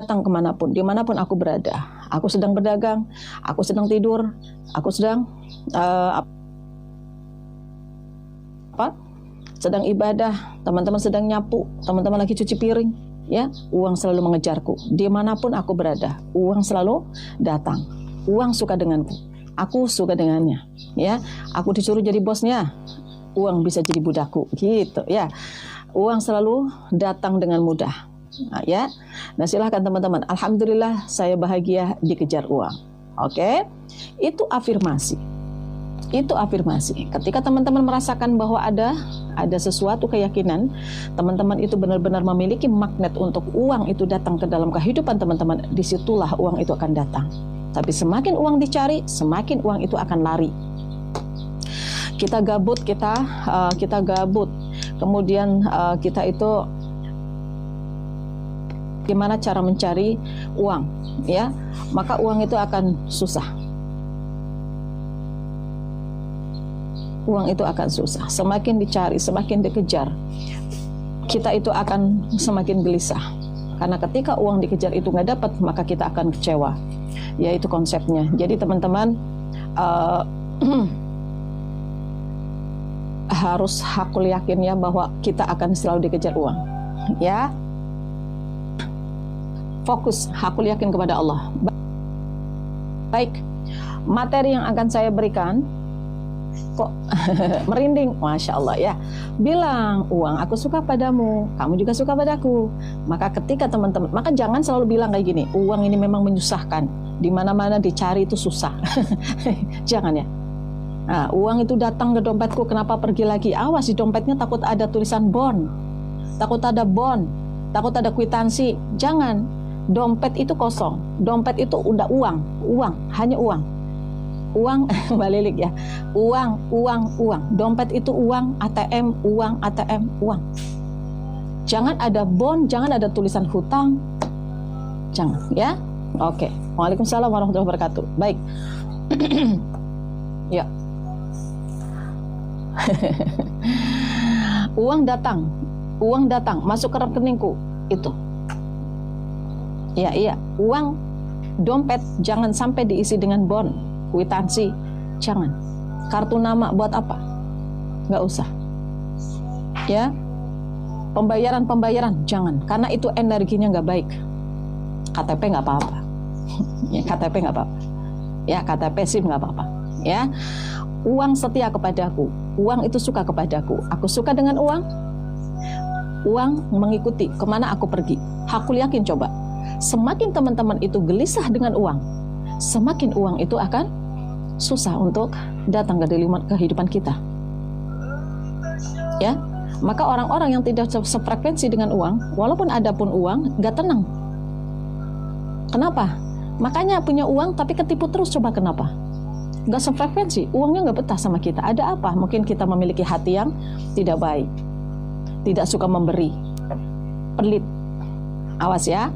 datang kemanapun, dimanapun aku berada. Aku sedang berdagang, aku sedang tidur, aku sedang sedang ibadah, teman-teman sedang nyapu, teman-teman lagi cuci piring, ya, uang selalu mengejarku. Dimanapun aku berada, uang selalu datang. Uang suka denganku, aku suka dengannya, ya. Aku disuruh jadi bosnya, uang bisa jadi budakku, gitu, ya. Uang selalu datang dengan mudah, nah, ya. Nah, silahkan teman-teman. Alhamdulillah saya bahagia dikejar uang. Oke, itu afirmasi. Itu afirmasi. Ketika teman-teman merasakan bahwa ada sesuatu keyakinan, teman-teman itu benar-benar memiliki magnet untuk uang itu datang ke dalam kehidupan teman-teman, disitulah uang itu akan datang. Tapi semakin uang dicari, semakin uang itu akan lari. Kita gabut, kita gabut. Kemudian kita itu gimana cara mencari uang, ya? Maka uang itu akan susah. Uang itu akan susah. Semakin dicari, semakin dikejar, kita itu akan semakin gelisah. Karena ketika uang dikejar itu nggak dapat, maka kita akan kecewa. Yaitu konsepnya. Jadi teman-teman harus hakul yakin ya bahwa kita akan selalu dikejar uang. Ya, fokus, hakul yakin kepada Allah. Baik, materi yang akan saya berikan. Kok merinding, Masya Allah ya. Bilang, uang aku suka padamu, kamu juga suka padaku. Maka ketika teman-teman, maka jangan selalu bilang kayak gini, uang ini memang menyusahkan, dimana-mana dicari itu susah. Jangan ya. Nah, uang itu datang ke dompetku, kenapa pergi lagi? Awas, di dompetnya takut ada tulisan bond, takut ada bond, takut ada kwitansi. Jangan, dompet itu kosong, dompet itu udah uang, hanya uang. Uang, balik ya, uang. Dompet itu uang, ATM, uang, ATM, uang. Jangan ada bond, jangan ada tulisan hutang, jangan, ya. Oke. Waalaikumsalam warahmatullahi wabarakatuh. Baik. Ya. Uang datang, masuk ke rekeningku, itu. Iya, uang, dompet jangan sampai diisi dengan bond, kwitansi, jangan. Kartu nama buat apa? Nggak usah. Ya, pembayaran jangan, karena itu energinya nggak baik. KTP nggak apa-apa. Ya, KTP nggak apa-apa. Ya, KTP SIM nggak apa-apa. Ya, uang setia kepadaku, uang itu suka kepadaku. Aku suka dengan uang. Uang mengikuti kemana aku pergi. Hakul yakin coba. Semakin teman-teman itu gelisah dengan uang, semakin uang itu akan susah untuk datang ke dalam kehidupan kita. Ya, maka orang-orang yang tidak sefrekuensi dengan uang, walaupun ada pun uang, gak tenang. Kenapa? Makanya punya uang tapi ketipu terus, coba kenapa? Gak sefrekuensi, uangnya gak betah sama kita. Ada apa? Mungkin kita memiliki hati yang tidak baik, tidak suka memberi, pelit. Awas ya,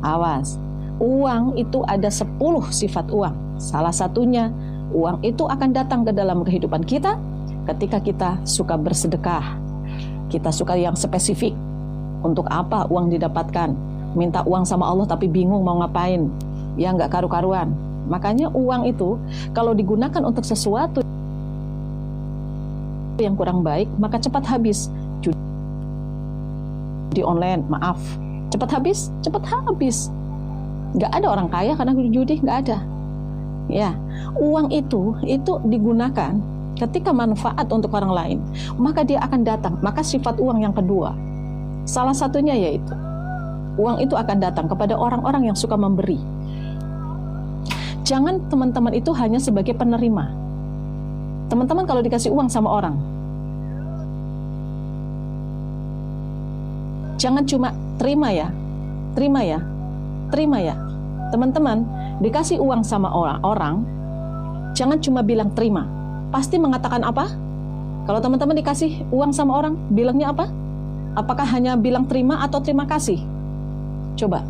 awas. Uang itu ada 10 sifat uang. Salah satunya, uang itu akan datang ke dalam kehidupan kita ketika kita suka bersedekah. Kita suka yang spesifik. Untuk apa uang didapatkan? Minta uang sama Allah tapi bingung mau ngapain. Ya nggak karu-karuan. Makanya uang itu kalau digunakan untuk sesuatu yang kurang baik, maka cepat habis. Judi online, maaf. Cepat habis. Nggak ada orang kaya karena judi, nggak ada. Ya, uang itu digunakan ketika manfaat untuk orang lain, maka dia akan datang. Maka sifat uang yang kedua, salah satunya yaitu uang itu akan datang kepada orang-orang yang suka memberi. Jangan teman-teman itu hanya sebagai penerima. Teman-teman kalau dikasih uang sama orang, jangan cuma terima ya. Teman-teman dikasih uang sama orang, jangan cuma bilang terima. Pasti mengatakan apa? Kalau teman-teman dikasih uang sama orang, bilangnya apa? Apakah hanya bilang terima atau terima kasih? Coba.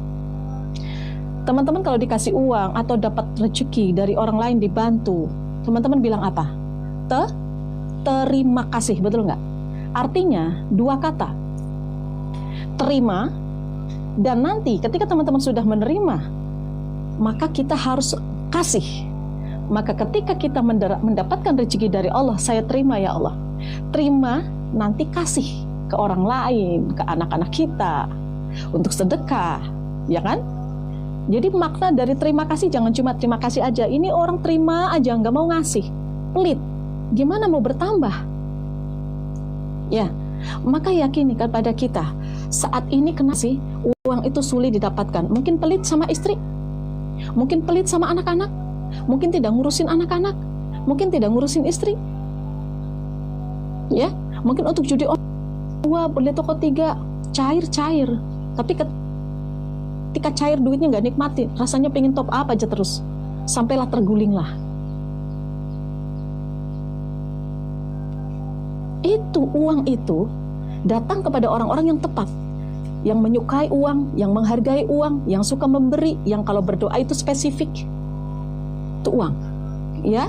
Teman-teman kalau dikasih uang atau dapat rezeki dari orang lain dibantu, teman-teman bilang apa? Terima kasih, betul nggak? Artinya dua kata. Terima Dan nanti ketika teman-teman sudah menerima, maka kita harus kasih. Maka ketika kita mendapatkan rezeki dari Allah, saya terima ya Allah. Terima, nanti kasih ke orang lain, ke anak-anak kita, untuk sedekah, ya kan? Jadi makna dari terima kasih jangan cuma terima kasih aja. Ini orang terima aja, nggak mau ngasih, pelit. Gimana mau bertambah? Ya, maka yakini kepada kita, saat ini kena sih, uang itu sulit didapatkan. Mungkin pelit sama istri, mungkin pelit sama anak-anak, mungkin tidak ngurusin anak-anak, mungkin tidak ngurusin istri. Ya, mungkin untuk judi online, beli toko 3, cair. Tapi ketika cair duitnya nggak nikmati, rasanya pengen top up aja terus, sampailah tergulinglah. Itu uang itu datang kepada orang-orang yang tepat, yang menyukai uang, yang menghargai uang, yang suka memberi, yang kalau berdoa itu spesifik. Itu uang, ya.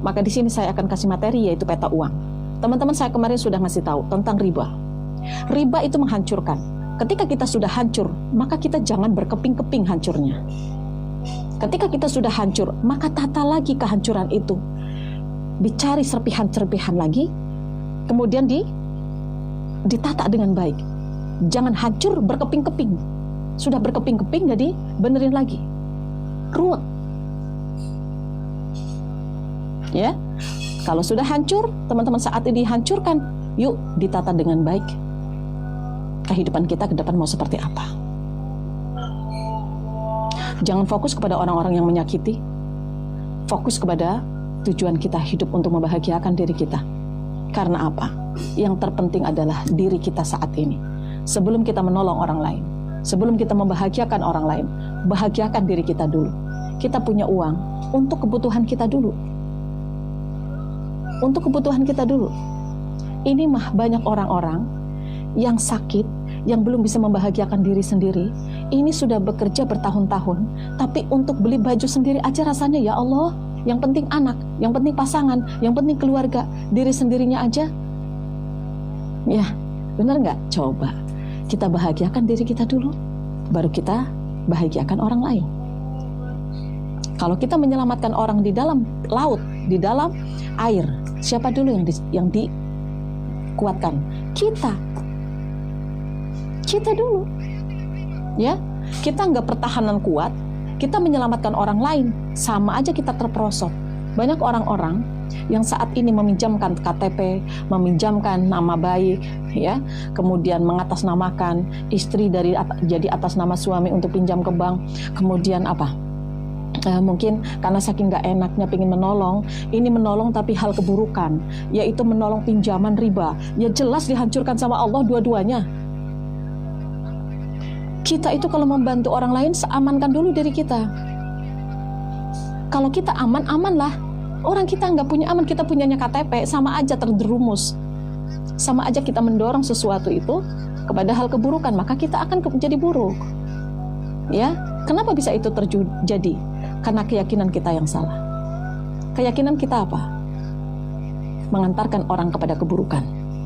Maka di sini saya akan kasih materi, yaitu peta uang. Teman-teman, saya kemarin sudah ngasih tahu tentang riba. Riba itu menghancurkan. Ketika kita sudah hancur, maka kita jangan berkeping-keping hancurnya. Ketika kita sudah hancur, maka tata lagi kehancuran itu. Dicari serpihan-serpihan lagi, kemudian ditata dengan baik. Jangan hancur berkeping-keping. Sudah berkeping-keping, jadi benerin lagi. Ruwet. Ya, kalau sudah hancur, teman-teman saat ini dihancurkan, yuk ditata dengan baik. Kehidupan kita ke depan mau seperti apa? Jangan fokus kepada orang-orang yang menyakiti. Fokus kepada tujuan kita hidup untuk membahagiakan diri kita. Karena apa? Yang terpenting adalah diri kita saat ini. Sebelum kita menolong orang lain, sebelum kita membahagiakan orang lain, bahagiakan diri kita dulu. Kita punya uang untuk kebutuhan kita dulu. Untuk kebutuhan kita dulu. Ini mah banyak orang-orang yang sakit, yang belum bisa membahagiakan diri sendiri. Ini sudah bekerja bertahun-tahun, tapi untuk beli baju sendiri aja rasanya ya Allah. Yang penting anak, yang penting pasangan, yang penting keluarga, diri sendirinya aja. Ya, benar nggak? Coba kita bahagiakan diri kita dulu, baru kita bahagiakan orang lain. Kalau kita menyelamatkan orang di dalam laut, di dalam air, siapa dulu yang dikuatkan? Kita dulu. Ya, kita nggak pertahanan kuat, kita menyelamatkan orang lain, sama aja kita terperosok. Banyak orang-orang yang saat ini meminjamkan KTP, meminjamkan nama baik, ya, kemudian mengatasnamakan istri jadi atas nama suami untuk pinjam ke bank, kemudian apa? Mungkin karena saking gak enaknya pengen menolong, ini menolong tapi hal keburukan, yaitu menolong pinjaman riba. Ya jelas dihancurkan sama Allah dua-duanya. Kita itu kalau membantu orang lain, seamankan dulu diri kita. Kalau kita aman, amanlah. Orang kita nggak punya aman, kita punyanya KTP, sama aja terjerumus. Sama aja kita mendorong sesuatu itu kepada hal keburukan, maka kita akan menjadi buruk. Ya, kenapa bisa itu terjadi? Karena keyakinan kita yang salah. Keyakinan kita apa? Mengantarkan orang kepada keburukan.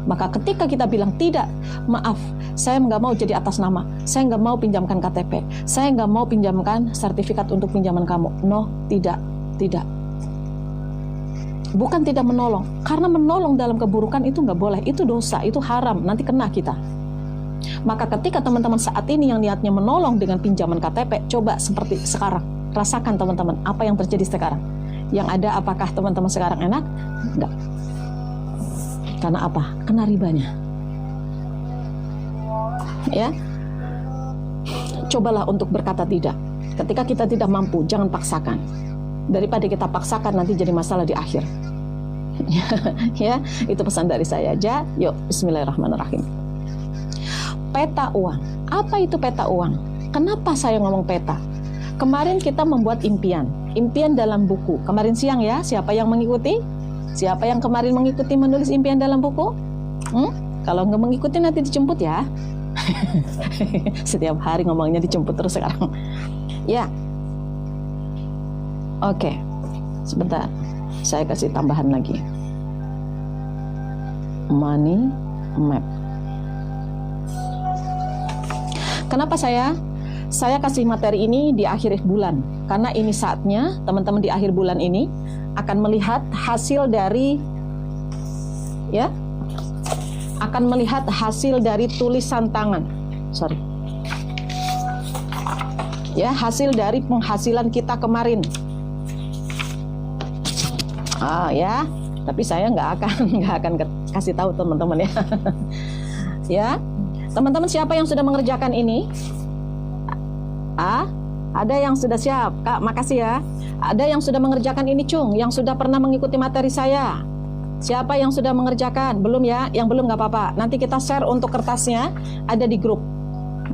Maka ketika kita bilang tidak, maaf, saya nggak mau jadi atas nama, saya nggak mau pinjamkan KTP, saya nggak mau pinjamkan sertifikat untuk pinjaman kamu. No, tidak. Bukan tidak menolong, karena menolong dalam keburukan itu nggak boleh, itu dosa, itu haram, nanti kena kita. Maka ketika teman-teman saat ini yang niatnya menolong dengan pinjaman KTP, coba seperti sekarang, rasakan teman-teman apa yang terjadi sekarang. Yang ada, apakah teman-teman sekarang enak? Enggak. Karena apa? Kena ribanya. Ya, cobalah untuk berkata tidak. Ketika kita tidak mampu, jangan paksakan. Daripada kita paksakan, nanti jadi masalah di akhir. Ya, itu pesan dari saya aja. Yuk, bismillahirrahmanirrahim. Peta uang. Apa itu peta uang? Kenapa saya ngomong peta? Kemarin kita membuat impian dalam buku. Kemarin siang ya, siapa yang mengikuti? Siapa yang kemarin mengikuti menulis impian dalam buku? Kalau nggak mengikuti nanti dijemput ya. Setiap hari ngomongnya dijemput terus sekarang. Ya. Oke. Sebentar. Saya kasih tambahan lagi. Money map. Kenapa saya kasih materi ini di akhir bulan? Karena ini saatnya teman-teman di akhir bulan ini akan melihat hasil dari tulisan tangan. Hasil dari penghasilan kita kemarin. Tapi saya nggak akan kasih tahu teman-teman ya. Ya, teman-teman siapa yang sudah mengerjakan ini? Ada yang sudah siap, Kak. Makasih ya. Ada yang sudah mengerjakan ini, Cung, yang sudah pernah mengikuti materi saya. Siapa yang sudah mengerjakan? Belum ya? Yang belum nggak apa-apa. Nanti kita share untuk kertasnya, ada di grup.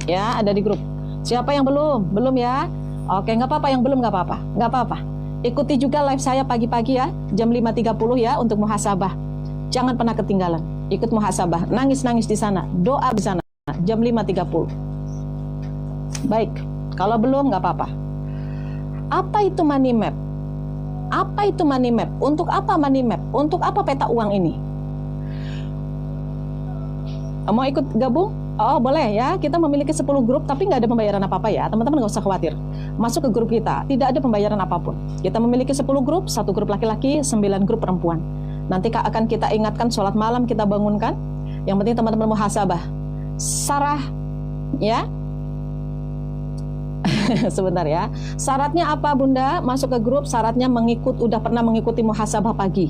Ya, ada di grup. Siapa yang belum? Belum ya? Oke, nggak apa-apa. Yang belum nggak apa-apa. Nggak apa-apa. Ikuti juga live saya pagi-pagi ya, jam 5.30 ya untuk muhasabah. Jangan pernah ketinggalan. Ikut muhasabah, nangis-nangis di sana, doa di sana, jam 5.30. Baik, kalau belum nggak apa-apa. Apa itu money map? Apa itu money map? Untuk apa money map? Untuk apa peta uang ini? Mau ikut gabung? Oh boleh ya, kita memiliki 10 grup tapi nggak ada pembayaran apa-apa ya, teman-teman nggak usah khawatir. Masuk ke grup kita, tidak ada pembayaran apapun. Kita memiliki 10 grup, 1 grup laki-laki, 9 grup perempuan. Nanti akan kita ingatkan sholat malam kita bangunkan. Yang penting teman-teman muhasabah. Sarah, ya. Sebentar ya. Syaratnya apa Bunda? Masuk ke grup, syaratnya udah pernah mengikuti muhasabah pagi.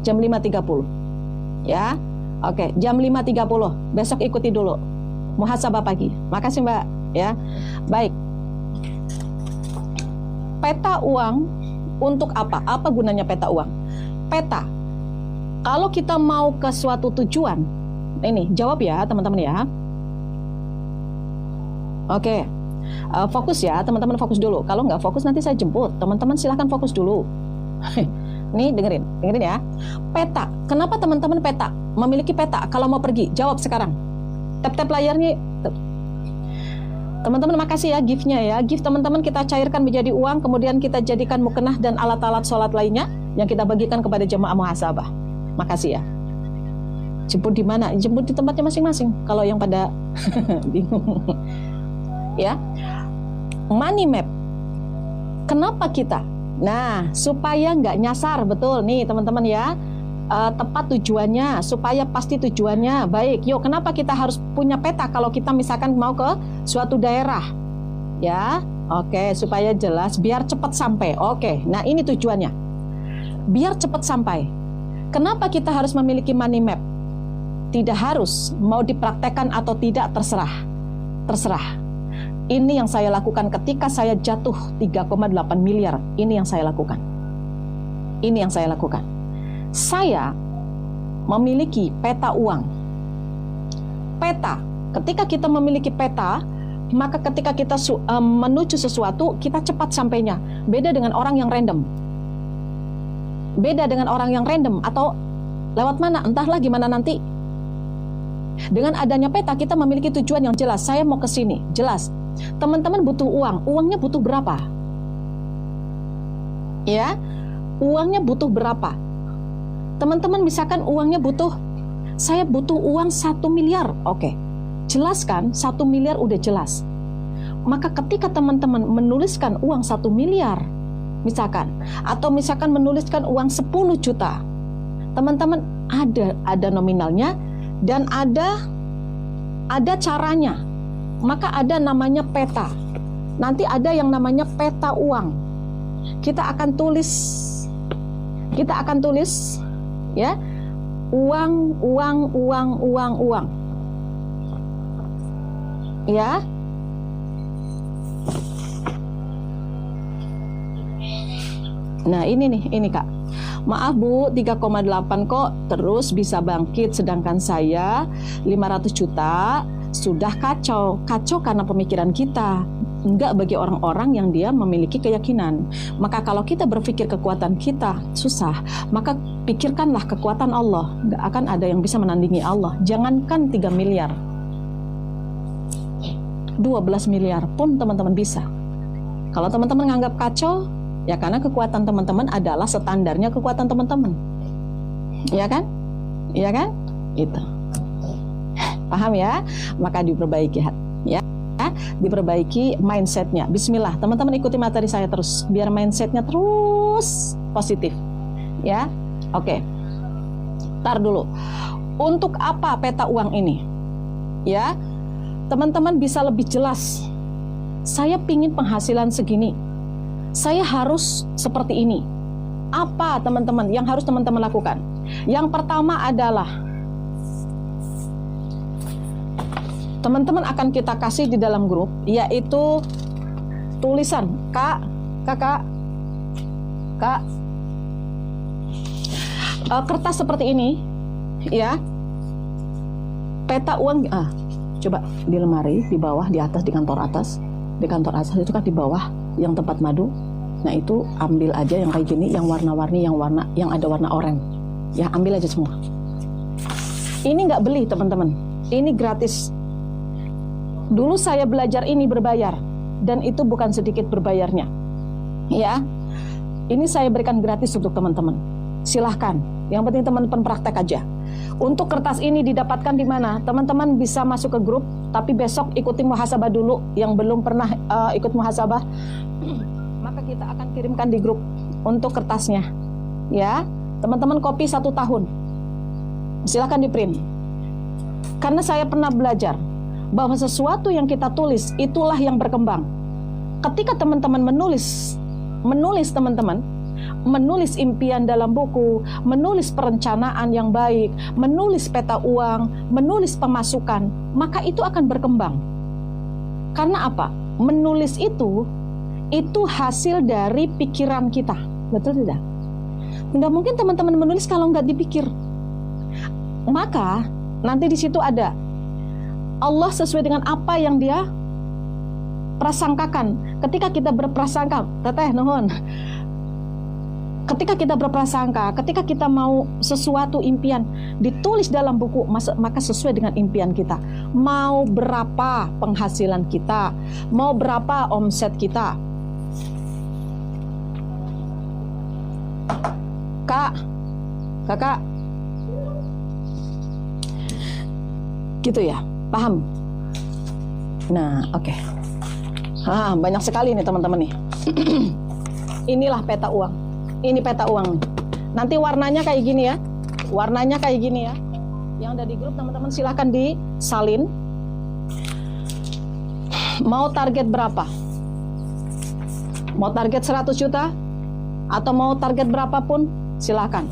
Jam 5.30. Ya. Oke, jam 5.30. Besok ikuti dulu muhasabah pagi. Makasih Mbak, ya. Baik. Peta uang untuk apa? Apa gunanya peta uang? Peta. Kalau kita mau ke suatu tujuan, ini jawab ya teman-teman ya. Oke. Fokus ya, teman-teman fokus dulu. Kalau nggak fokus nanti saya jemput. Teman-teman silahkan fokus dulu. Nih dengerin ya. Peta. Kenapa teman-teman peta? Memiliki peta kalau mau pergi. Jawab sekarang. Tap-tap layarnya. Teman-teman makasih ya gift-nya ya. Gift teman-teman kita cairkan menjadi uang, kemudian kita jadikan mukenah dan alat-alat sholat lainnya yang kita bagikan kepada jemaah muhasabah. Makasih ya. Jemput di mana? Jemput di tempatnya masing-masing. Kalau yang pada bingung. Ya. Money map. Kenapa kita? Nah, supaya nggak nyasar, betul nih teman-teman ya. Tepat tujuannya, supaya pasti tujuannya. Baik, yuk kenapa kita harus punya peta kalau kita misalkan mau ke suatu daerah? Ya, oke, supaya jelas, biar cepat sampai. Oke, nah ini tujuannya. Biar cepat sampai. Kenapa kita harus memiliki money map? Tidak harus, mau dipraktekkan atau tidak terserah. Terserah. Ini yang saya lakukan ketika saya jatuh 3,8 miliar. Ini yang saya lakukan. Ini yang saya lakukan. Saya memiliki peta uang. Peta. Ketika kita memiliki peta, maka ketika kita menuju sesuatu, kita cepat sampainya. Beda dengan orang yang random. Beda dengan orang yang random atau lewat mana, entahlah gimana nanti. Dengan adanya peta, kita memiliki tujuan yang jelas. Saya mau ke sini, jelas. Teman-teman butuh uang. Uangnya butuh berapa? Ya, uangnya butuh berapa? Teman-teman misalkan uangnya saya butuh uang 1 miliar. Oke, jelas kan? 1 miliar udah jelas. Maka ketika teman-teman menuliskan uang 1 miliar, misalkan, atau misalkan menuliskan uang 10 juta, teman-teman ada nominalnya dan ada caranya. Maka ada namanya peta. Nanti ada yang namanya peta uang. Kita akan tulis ya, uang. Ya. Nah, ini Kak. Maaf Bu, 3,8 kok terus bisa bangkit, sedangkan saya 500 juta sudah kacau. Kacau karena pemikiran kita. Enggak bagi orang-orang yang dia memiliki keyakinan. Maka kalau kita berpikir kekuatan kita susah, maka pikirkanlah kekuatan Allah. Enggak akan ada yang bisa menandingi Allah. Jangankan 3 miliar, 12 miliar pun teman-teman bisa. Kalau teman-teman nganggap kacau, ya karena kekuatan teman-teman adalah standarnya kekuatan teman-teman. Iya kan? Iya kan? Itu. Paham ya? Maka diperbaiki ya. diperbaiki mindsetnya. Bismillah, teman-teman ikuti materi saya terus, biar mindsetnya terus positif, ya. Oke, tar dulu. Untuk apa peta uang ini? Ya, teman-teman bisa lebih jelas. Saya pingin penghasilan segini, saya harus seperti ini. Apa teman-teman yang harus teman-teman lakukan? Yang pertama adalah teman-teman akan kita kasih di dalam grup, yaitu tulisan Kak, kertas seperti ini, ya. Peta uang, coba di lemari, di bawah, di atas, di kantor atas itu kan di bawah yang tempat madu. Nah itu ambil aja yang kayak gini, yang warna-warni, yang ada warna oranye, ya ambil aja semua. Ini nggak beli teman-teman, ini gratis. Dulu saya belajar ini berbayar, dan itu bukan sedikit berbayarnya, ya. Ini saya berikan gratis untuk teman-teman. Silahkan, yang penting teman-teman praktek aja. Untuk kertas ini didapatkan di mana? Teman-teman bisa masuk ke grup, tapi besok ikuti muhasabah dulu. Yang belum pernah ikut muhasabah, maka kita akan kirimkan di grup untuk kertasnya, ya. Teman-teman copy 1 tahun, silahkan di print. Karena saya pernah belajar bahwa sesuatu yang kita tulis itulah yang berkembang. Ketika teman-teman menulis teman-teman menulis impian dalam buku, menulis perencanaan yang baik, menulis peta uang, menulis pemasukan, maka itu akan berkembang. Karena apa? Menulis itu hasil dari pikiran kita, betul tidak? Nggak mungkin teman-teman menulis kalau nggak dipikir. Maka nanti di situ ada Allah sesuai dengan apa yang dia prasangkakan. Ketika kita berprasangka, teteh nuhun. Ketika kita berprasangka, ketika kita mau sesuatu impian ditulis dalam buku, maka sesuai dengan impian kita. Mau berapa penghasilan kita, mau berapa omset kita. Kakak, gitu ya. Paham? Nah, oke. Banyak sekali nih teman-teman nih. Inilah peta uang. Ini peta uang nih. Nanti warnanya kayak gini ya. Warnanya kayak gini ya. Yang ada di grup teman-teman silahkan disalin. Mau target berapa? Mau target 100 juta? Atau mau target berapapun? Silahkan.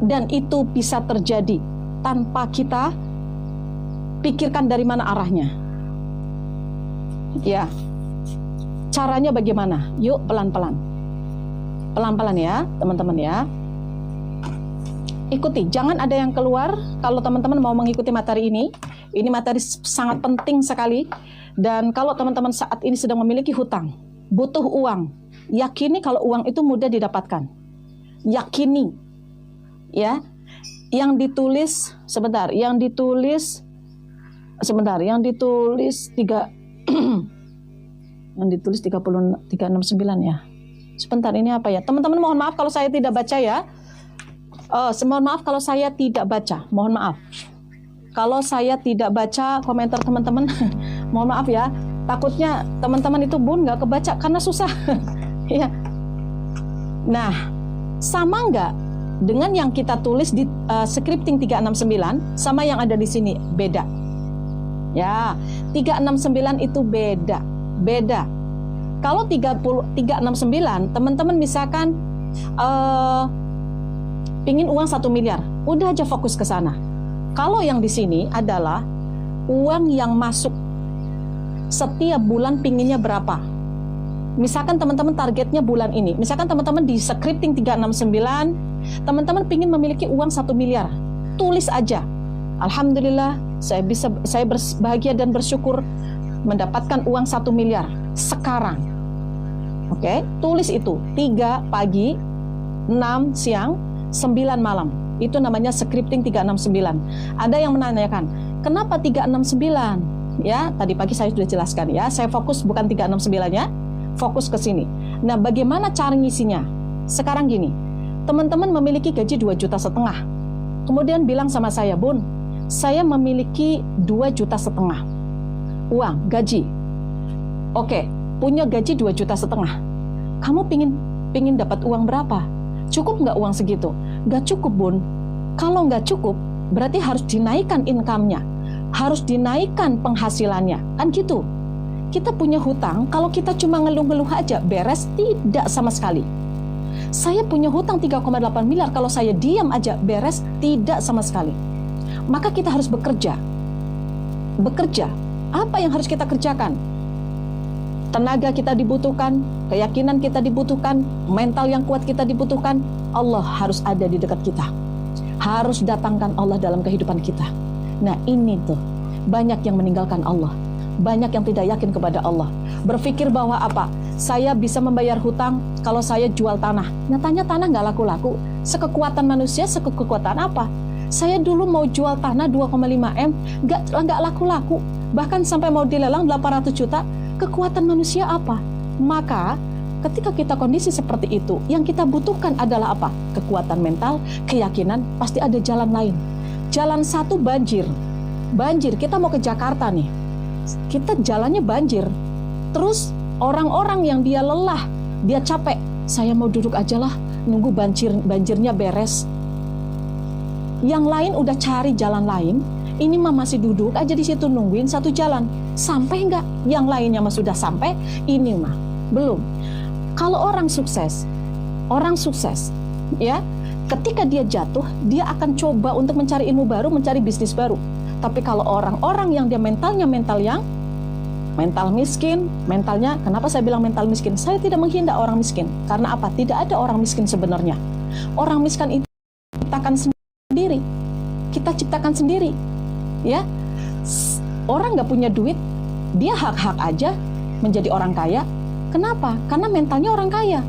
Dan itu bisa terjadi tanpa kita pikirkan dari mana arahnya. Ya. Caranya bagaimana? Yuk pelan-pelan. Pelan-pelan ya, teman-teman ya. Ikuti, jangan ada yang keluar kalau teman-teman mau mengikuti materi ini. Ini materi sangat penting sekali. Dan kalau teman-teman saat ini sedang memiliki hutang, butuh uang, yakini kalau uang itu mudah didapatkan. Yakini. Ya. Yang ditulis sebentar, yang ditulis 3 yang ditulis 369 ya. Sebentar, ini apa ya? Teman-teman mohon maaf kalau saya tidak baca ya. Mohon maaf kalau saya tidak baca. Mohon maaf. Kalau saya tidak baca komentar teman-teman, mohon maaf ya. Takutnya teman-teman itu bun nggak kebaca karena susah. Ya. Nah, sama nggak dengan yang kita tulis di scripting 369 sama yang ada di sini? Beda. Ya, 369 itu beda. Kalau 369, teman-teman misalkan pingin uang 1 miliar, udah aja fokus ke sana. Kalau yang di sini adalah uang yang masuk setiap bulan pinginnya berapa. Misalkan teman-teman targetnya bulan ini, misalkan teman-teman di scripting 369, teman-teman pingin memiliki uang 1 miliar, tulis aja. Alhamdulillah, saya berbahagia dan bersyukur mendapatkan uang 1 miliar sekarang. Oke, tulis itu 3 pagi, 6 siang, 9 malam. Itu namanya scripting 369. Ada yang menanyakan, kenapa 369? Ya, tadi pagi saya sudah jelaskan ya. Saya fokus bukan 369-nya, fokus ke sini. Nah, bagaimana cara ngisinya? Sekarang gini, teman-teman memiliki gaji 2,5 juta. Kemudian bilang sama saya, Bun, saya memiliki 2,5 juta. Uang, gaji. Oke, punya gaji 2,5 juta. Kamu pingin dapat uang berapa? Cukup nggak uang segitu? Nggak cukup, Bun. Kalau nggak cukup, berarti harus dinaikkan income-nya. Harus dinaikkan penghasilannya. Kan gitu. Kita punya hutang, kalau kita cuma ngeluh-ngeluh aja, beres? Tidak sama sekali. Saya punya hutang 3,8 miliar, kalau saya diam aja, beres? Tidak sama sekali. Maka kita harus bekerja. Bekerja. Apa yang harus kita kerjakan? Tenaga kita dibutuhkan, keyakinan kita dibutuhkan, mental yang kuat kita dibutuhkan. Allah harus ada di dekat kita. Harus datangkan Allah dalam kehidupan kita. Nah ini tuh, banyak yang meninggalkan Allah. Banyak yang tidak yakin kepada Allah. Berpikir bahwa apa? Saya bisa membayar hutang kalau saya jual tanah. Nyatanya tanah nggak laku-laku. Sekekuatan manusia, sekekuatan apa? Saya dulu mau jual tanah 2,5 M, nggak laku-laku. Bahkan sampai mau dilelang 800 juta. Kekuatan manusia apa? Maka ketika kita kondisi seperti itu, yang kita butuhkan adalah apa? Kekuatan mental, keyakinan, pasti ada jalan lain. Jalan satu banjir. Banjir, kita mau ke Jakarta nih. Kita jalannya banjir. Terus orang-orang yang dia lelah, dia capek. Saya mau duduk aja lah, nunggu banjirnya beres. Yang lain udah cari jalan lain. Ini mah masih duduk aja di situ nungguin satu jalan. Sampai nggak? Yang lainnya mah sudah sampai, ini mah belum. Kalau orang sukses, ya, ketika dia jatuh, dia akan coba untuk mencari ilmu baru, mencari bisnis baru. Tapi kalau orang-orang yang dia mental miskin, mentalnya, kenapa saya bilang mental miskin? Saya tidak menghina orang miskin. Karena apa? Tidak ada orang miskin sebenarnya. Orang miskin itu kita ciptakan sendiri. Ya, orang nggak punya duit, dia hak-hak aja menjadi orang kaya. Kenapa? Karena mentalnya orang kaya.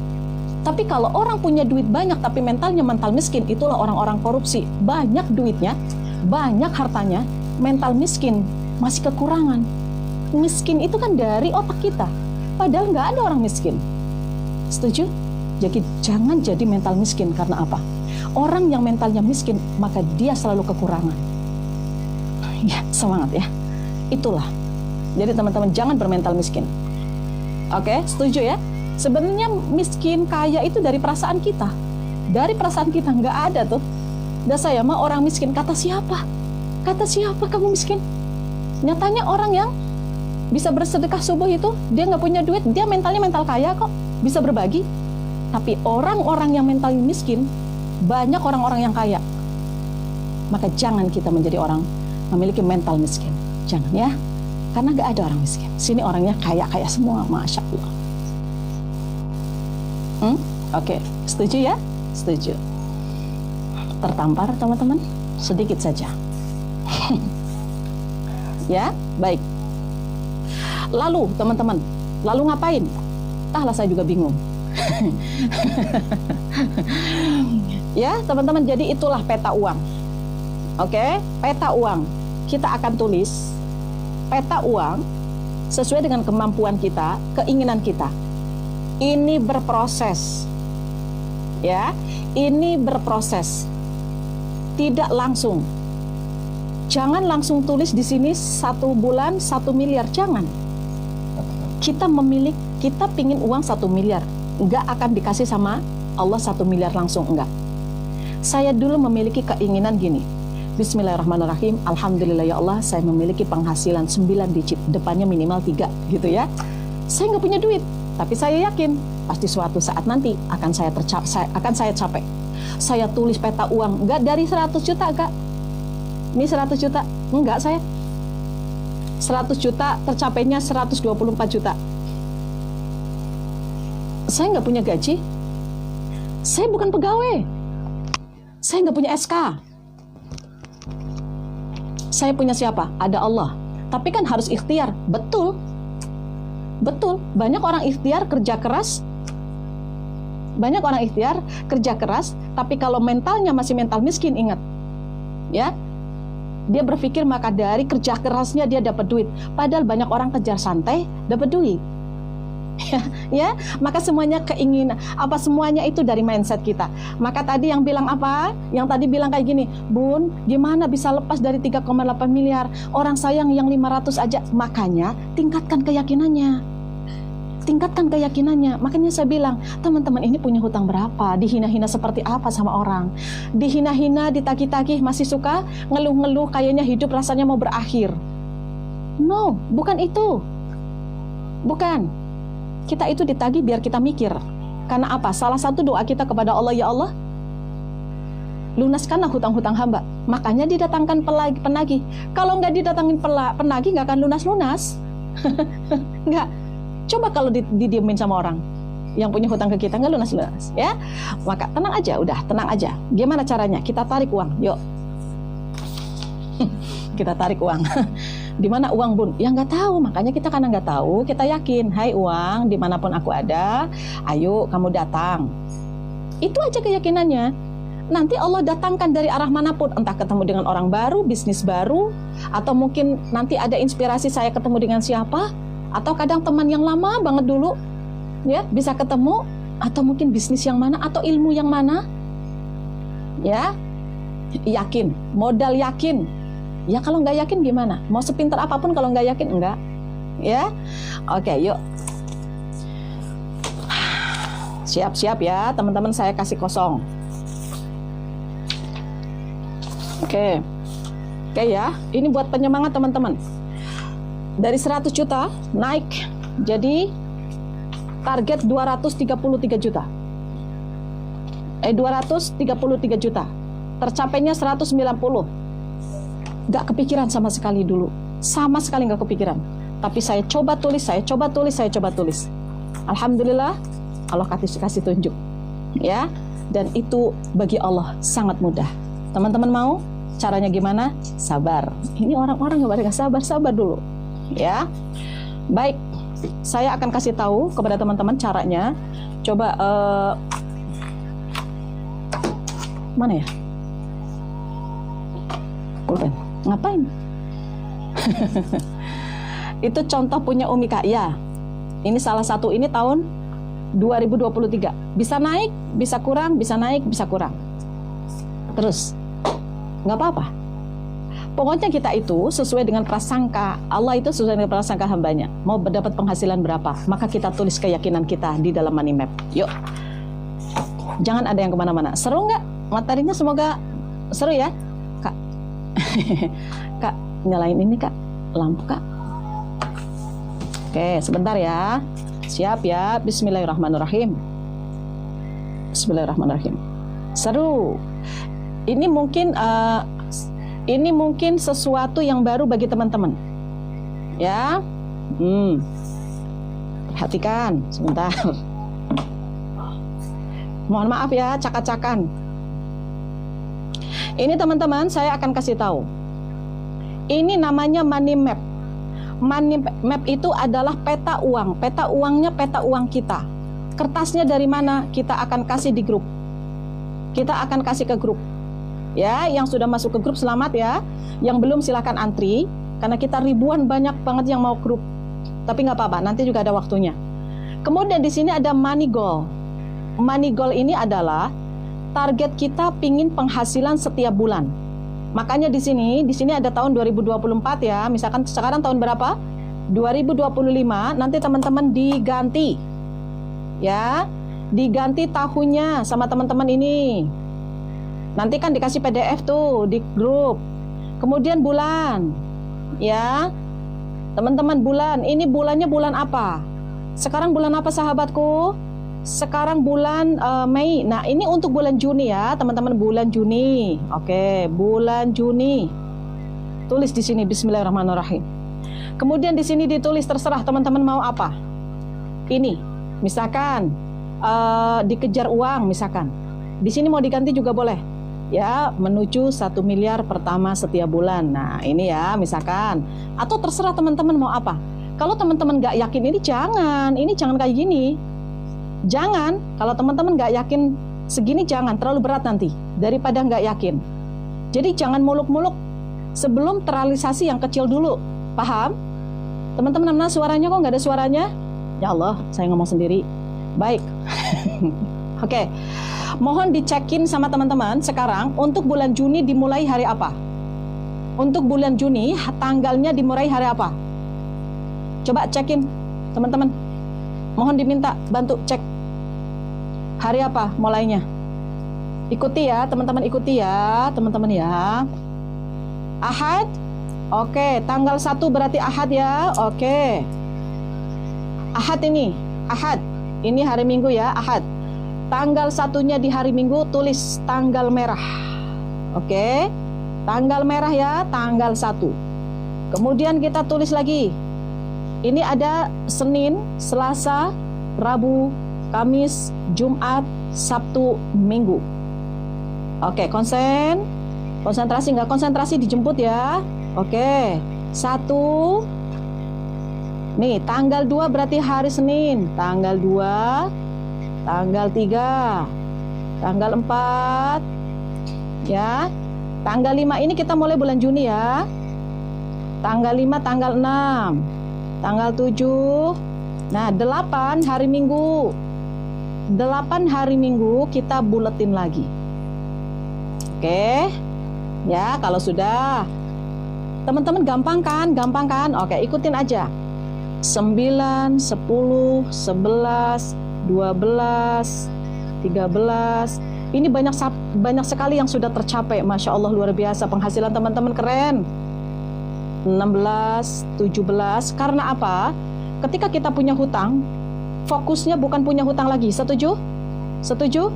Tapi kalau orang punya duit banyak tapi mentalnya mental miskin, itulah orang-orang korupsi. Banyak duitnya, banyak hartanya, mental miskin, masih kekurangan. Miskin itu kan dari otak kita. Padahal nggak ada orang miskin. Setuju? Jadi jangan jadi mental miskin. Karena apa? Orang yang mentalnya miskin, maka dia selalu kekurangan. Ya, semangat ya. Itulah. Jadi teman-teman jangan bermental miskin. Oke, setuju ya? Sebenarnya miskin, kaya itu dari perasaan kita. Dari perasaan kita, nggak ada tuh. Dan saya mah orang miskin, kata siapa? Kata siapa kamu miskin? Nyatanya orang yang bisa bersedekah subuh itu, dia nggak punya duit, dia mentalnya mental kaya kok. Bisa berbagi. Tapi orang-orang yang mentalnya miskin, banyak orang-orang yang kaya. Maka jangan kita menjadi orang memiliki mental miskin. Jangan ya. Karena nggak ada orang miskin. Sini orangnya kaya-kaya semua, Masya Allah. Oke, setuju ya? Setuju. Tertampar teman-teman? Sedikit saja. Ya, baik. Lalu teman-teman, lalu ngapain? Entahlah, saya juga bingung. Ya teman-teman, jadi itulah peta uang. Oke, peta uang. Kita akan tulis peta uang sesuai dengan kemampuan kita, keinginan kita. Ini berproses. Ya, ini berproses. Tidak langsung. Jangan langsung tulis di sini 1 bulan 1 miliar, jangan. Kita pingin uang 1 miliar. Enggak akan dikasih sama Allah 1 miliar langsung, enggak. Saya dulu memiliki keinginan gini. Bismillahirrahmanirrahim. Alhamdulillah ya Allah, saya memiliki penghasilan 9 digit, depannya minimal 3 gitu ya. Saya nggak punya duit, tapi saya yakin pasti suatu saat nanti akan saya capai. Saya tulis peta uang, nggak dari 100 juta, enggak. Ini 100 juta, enggak saya. 100 juta tercapainya 124 juta. Saya nggak punya gaji. Saya bukan pegawai. Saya nggak punya SK. Saya punya siapa? Ada Allah. Tapi kan harus ikhtiar. Betul. Betul. Banyak orang ikhtiar kerja keras. Tapi kalau mentalnya masih mental miskin, ingat. Ya. Dia berpikir maka dari kerja kerasnya dia dapat duit. Padahal banyak orang kejar santai, dapat duit. Ya, maka semuanya keinginan, semuanya itu dari mindset kita. Maka tadi yang bilang apa? Yang tadi bilang kayak gini, Bun, gimana bisa lepas dari 3,8 miliar? Orang sayang yang 500 aja. Makanya tingkatkan keyakinannya. Tingkatkan keyakinannya. Makanya saya bilang, teman-teman ini punya hutang berapa? Dihina-hina seperti apa sama orang? Dihina-hina, ditagih-tagih, masih suka ngeluh-ngeluh, kayaknya hidup rasanya mau berakhir. No, bukan itu. Bukan. Kita itu ditagih biar kita mikir. Karena apa? Salah satu doa kita kepada Allah, ya Allah, lunaskanlah hutang-hutang hamba. Makanya didatangkan penagih. Kalau nggak didatangin penagih, nggak akan lunas-lunas. Nggak. Coba kalau didiemin sama orang yang punya hutang ke kita, nggak lunas-lunas, ya. Maka tenang aja, udah tenang aja. Gimana caranya? Kita tarik uang, yuk. Kita tarik uang. Di mana uang, Bun? Ya nggak tahu, makanya kita karena nggak tahu, kita yakin, hai uang, dimanapun aku ada, ayo kamu datang. Itu aja keyakinannya. Nanti Allah datangkan dari arah manapun, entah ketemu dengan orang baru, bisnis baru, atau mungkin nanti ada inspirasi saya ketemu dengan siapa, atau kadang teman yang lama banget dulu, ya bisa ketemu, atau mungkin bisnis yang mana, atau ilmu yang mana, ya yakin, modal yakin. Ya kalau nggak yakin gimana? Mau sepintar apapun kalau nggak yakin enggak, ya. Oke, yuk. Siap-siap ya, teman-teman, saya kasih kosong. Oke. Oke ya, ini buat penyemangat teman-teman. Dari 100 juta naik jadi target 233 juta. 233 juta. Tercapainya 190. Gak kepikiran sama sekali dulu, sama sekali gak kepikiran. Tapi saya coba tulis, saya coba tulis. Alhamdulillah, Allah kasih tunjuk, ya. Dan itu bagi Allah sangat mudah. Teman-teman mau caranya gimana? Sabar. Ini orang-orang gak pada sabar dulu, ya. Baik, saya akan kasih tahu kepada teman-teman caranya. Coba mana ya? Pulpen. Ngapain? Itu contoh punya Umi Kaya. Ini salah satu, ini tahun 2023. Bisa naik, bisa kurang, bisa naik, bisa kurang. Terus, nggak apa-apa. Pokoknya kita itu sesuai dengan prasangka. Allah itu sesuai dengan prasangka hambanya. Mau mendapat penghasilan berapa, maka kita tulis keyakinan kita di dalam money map. Yuk. Jangan ada yang kemana-mana. Seru nggak? Materinya semoga seru ya. Kak, nyalain ini Kak, lampu Kak. Oke, sebentar ya. Siap ya. Bismillahirrahmanirrahim. Bismillahirrahmanirrahim. Seru. Ini mungkin sesuatu yang baru bagi teman-teman. Ya. Perhatikan sebentar. Mohon maaf ya, cak-cakan. Ini teman-teman, saya akan kasih tahu. Ini namanya money map. Money map itu adalah peta uang. Peta uangnya peta uang kita. Kertasnya dari mana? Kita akan kasih di grup. Kita akan kasih ke grup. Ya, yang sudah masuk ke grup selamat ya. Yang belum silakan antri, karena kita ribuan banyak banget yang mau grup. Tapi nggak apa-apa, nanti juga ada waktunya. Kemudian di sini ada money goal. Money goal ini adalah target kita pingin penghasilan setiap bulan. Makanya di sini ada tahun 2024 ya. Misalkan sekarang tahun berapa? 2025. Nanti teman-teman diganti. Ya, diganti tahunnya sama teman-teman ini. Nanti kan dikasih PDF tuh di grup. Kemudian bulan. Ya. Teman-teman bulan, ini bulannya bulan apa? Sekarang bulan apa sahabatku? Sekarang bulan Mei. Nah, ini untuk bulan Juni ya, teman-teman, bulan Juni. Oke, bulan Juni. Tulis di sini Bismillahirrahmanirrahim. Kemudian di sini ditulis, terserah teman-teman mau apa. Ini, misalkan dikejar uang, misalkan. Di sini mau diganti juga boleh. Ya, menuju 1 miliar pertama setiap bulan. Nah, ini ya, misalkan. Atau terserah teman-teman mau apa. Kalau teman-teman nggak yakin ini jangan kayak gini. Jangan, kalau teman-teman nggak yakin segini jangan, terlalu berat nanti daripada nggak yakin. Jadi jangan muluk-muluk sebelum terrealisasi yang kecil dulu, paham? Teman-teman, suaranya kok nggak ada suaranya? Ya Allah, saya ngomong sendiri. Baik. Oke. Mohon dicekin sama teman-teman sekarang untuk bulan Juni dimulai hari apa? Untuk bulan Juni tanggalnya dimulai hari apa? Coba cekin teman-teman. Mohon diminta bantu cek. Hari apa mulainya? Ikuti ya, teman-teman, ikuti ya, teman-teman ya. Ahad? Oke, tanggal 1 berarti Ahad ya. Oke. Ahad ini, Ahad. Ini hari Minggu ya, Ahad. Tanggal 1-nya di hari Minggu tulis tanggal merah. Oke. Tanggal merah ya, tanggal 1. Kemudian kita tulis lagi. Ini ada Senin, Selasa, Rabu, Kamis, Jumat, Sabtu, Minggu. Oke, konsentrasi, nggak konsentrasi dijemput ya. Oke, 1. Nih, tanggal 2 berarti hari Senin. Tanggal 2, tanggal 3, tanggal 4, ya. Tanggal 5 ini kita mulai bulan Juni ya. Tanggal 5, tanggal 6, tanggal 7. Nah, 8 hari Minggu. 8 hari Minggu kita buletin lagi. Oke. Ya, kalau sudah. Teman-teman gampang kan? Gampang kan? Oke, ikutin aja. 9, 10, 11, 12, 13. Ini banyak sekali yang sudah tercapai. Masya Allah, luar biasa. Penghasilan teman-teman keren. 16, 17. Karena apa? Ketika kita punya hutang, fokusnya bukan punya hutang lagi. Setuju? Setuju?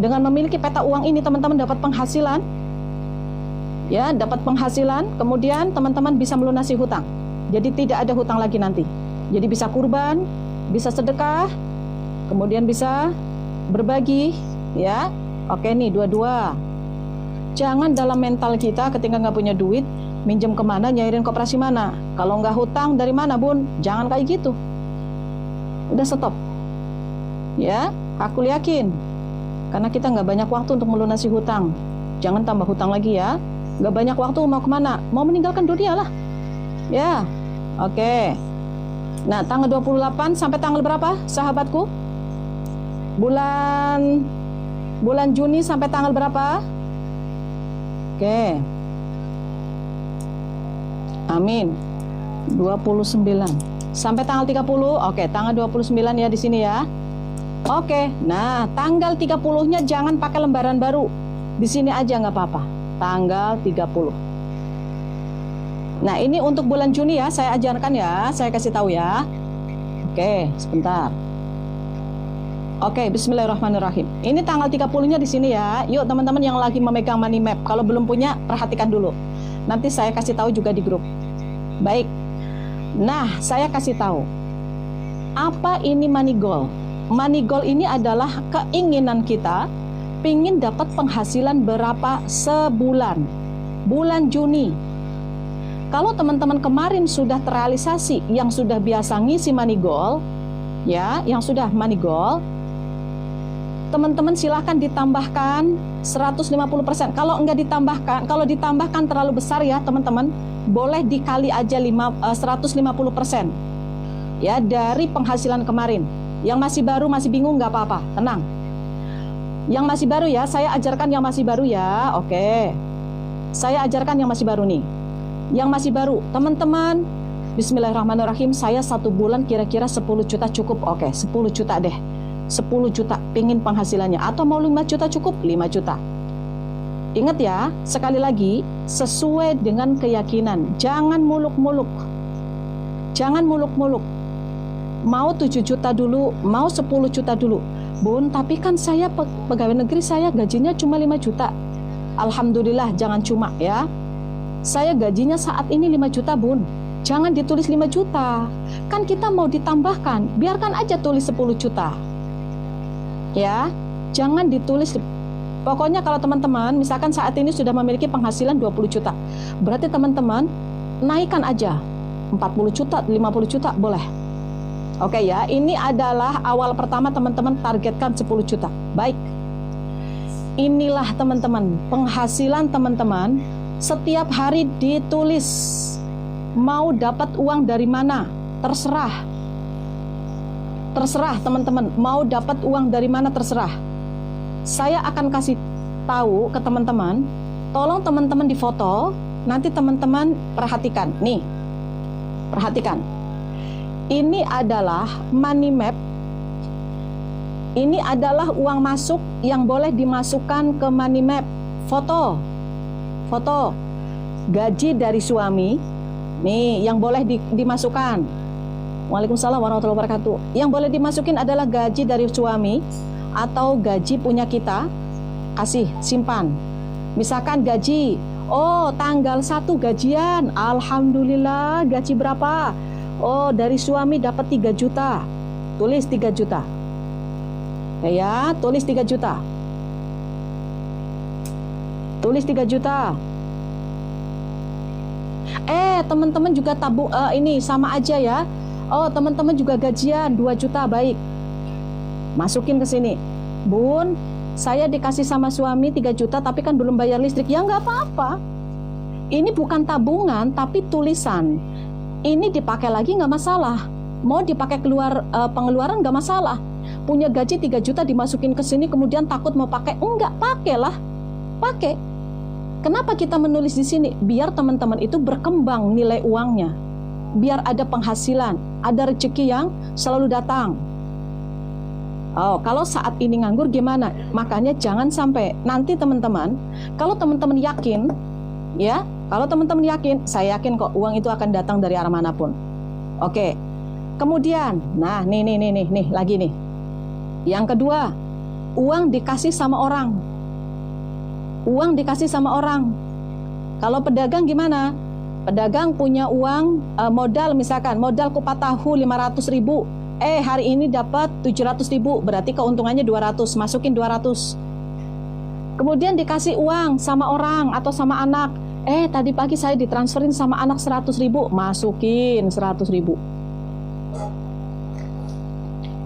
Dengan memiliki peta uang ini teman-teman dapat penghasilan. Ya, dapat penghasilan, kemudian teman-teman bisa melunasi hutang. Jadi tidak ada hutang lagi nanti. Jadi bisa kurban, bisa sedekah, kemudian bisa berbagi, ya. Oke nih, dua-dua. Jangan dalam mental kita ketika nggak punya duit, minjem kemana, nyairin koperasi mana. Kalau nggak hutang dari mana, Bun? Jangan kayak gitu. Udah stop. Ya, aku yakin. Karena kita nggak banyak waktu untuk melunasi hutang. Jangan tambah hutang lagi ya. Nggak banyak waktu, mau kemana? Mau meninggalkan dunia lah. Ya, oke. Nah, tanggal 28 sampai tanggal berapa, sahabatku? Bulan Juni sampai tanggal berapa? Oke. Amin. 29. Sampai tanggal 30. Oke, tanggal 29 ya di sini ya. Oke. Nah, tanggal 30-nya jangan pakai lembaran baru. Di sini aja nggak apa-apa. Tanggal 30. Nah, ini untuk bulan Juni ya, saya ajarkan ya, saya kasih tahu ya. Oke, sebentar. Oke, bismillahirrahmanirrahim. Ini tanggal 30-nya di sini ya. Yuk teman-teman yang lagi memegang money map, kalau belum punya, perhatikan dulu. Nanti saya kasih tahu juga di grup. Baik. Nah, saya kasih tahu. Apa ini money goal? Money goal ini adalah keinginan kita pingin dapat penghasilan berapa sebulan. Bulan Juni. Kalau teman-teman kemarin sudah terrealisasi, yang sudah biasa ngisi money goal, ya, yang sudah money goal, teman-teman silahkan ditambahkan 150%. Kalau enggak ditambahkan, kalau ditambahkan terlalu besar ya teman-teman, boleh dikali aja 150%. Ya, dari penghasilan kemarin. Yang masih baru, masih bingung, nggak apa-apa, tenang. Yang masih baru ya, saya ajarkan yang masih baru ya. Oke. Saya ajarkan yang masih baru nih. Yang masih baru, teman-teman, bismillahirrahmanirrahim, saya 1 bulan kira-kira 10 juta cukup. Oke, 10 juta deh. 10 juta pingin penghasilannya. Atau mau 5 juta cukup? 5 juta. Ingat ya, sekali lagi, sesuai dengan keyakinan. Jangan muluk-muluk. Jangan muluk-muluk. Mau 7 juta dulu, mau 10 juta dulu. Bun, tapi kan saya pegawai negeri, saya gajinya cuma 5 juta. Alhamdulillah, jangan cuma ya. Saya gajinya saat ini 5 juta, Bun. Jangan ditulis 5 juta. Kan kita mau ditambahkan, biarkan aja tulis 10 juta. Ya, jangan ditulis. Pokoknya kalau teman-teman, misalkan saat ini sudah memiliki penghasilan 20 juta. Berarti teman-teman, naikkan aja. 40 juta, 50 juta, boleh. Oke ya, ini adalah awal pertama teman-teman targetkan 10 juta. Baik. Inilah teman-teman, penghasilan teman-teman setiap hari ditulis. Mau dapat uang dari mana? Terserah. Terserah teman-teman, mau dapat uang dari mana terserah. Saya akan kasih tahu ke teman-teman, tolong teman-teman difoto, nanti teman-teman perhatikan. Nih, perhatikan. Ini adalah money map. Ini adalah uang masuk yang boleh dimasukkan ke money map. Foto. Foto. Gaji dari suami. Nih, yang boleh dimasukkan. Waalaikumsalam warahmatullahi wabarakatuh. Yang boleh dimasukin adalah gaji dari suami atau gaji punya kita. Kasih, simpan. Misalkan gaji, oh tanggal 1 gajian, alhamdulillah, gaji berapa? Oh dari suami dapat 3 juta. Tulis 3 juta. Ya, tulis 3 juta. Tulis 3 juta. Teman-teman juga tabung ini sama aja ya. Oh, teman-teman juga gajian 2 juta, baik. Masukin ke sini. Bun, saya dikasih sama suami 3 juta tapi kan belum bayar listrik. Ya nggak apa-apa. Ini bukan tabungan tapi tulisan. Ini dipakai lagi nggak masalah. Mau dipakai pengeluaran nggak masalah. Punya gaji 3 juta dimasukin ke sini kemudian takut mau pakai. Enggak, pakailah. Pakai. Kenapa kita menulis di sini? Biar teman-teman itu berkembang nilai uangnya. Biar ada penghasilan, ada rezeki yang selalu datang. Oh, kalau saat ini nganggur gimana? Makanya jangan sampai nanti teman-teman, kalau teman-teman yakin, ya, kalau teman-teman yakin, saya yakin kok uang itu akan datang dari arah manapun. Oke. Kemudian, nah, nih lagi nih. Yang kedua, uang dikasih sama orang. Uang dikasih sama orang. Kalau pedagang gimana? Pedagang punya uang modal, misalkan modal kupat tahu 500.000. Hari ini dapat 700.000, berarti keuntungannya 200, masukin 200. Kemudian dikasih uang sama orang atau sama anak. Tadi pagi saya ditransferin sama anak 100.000, masukin 100.000.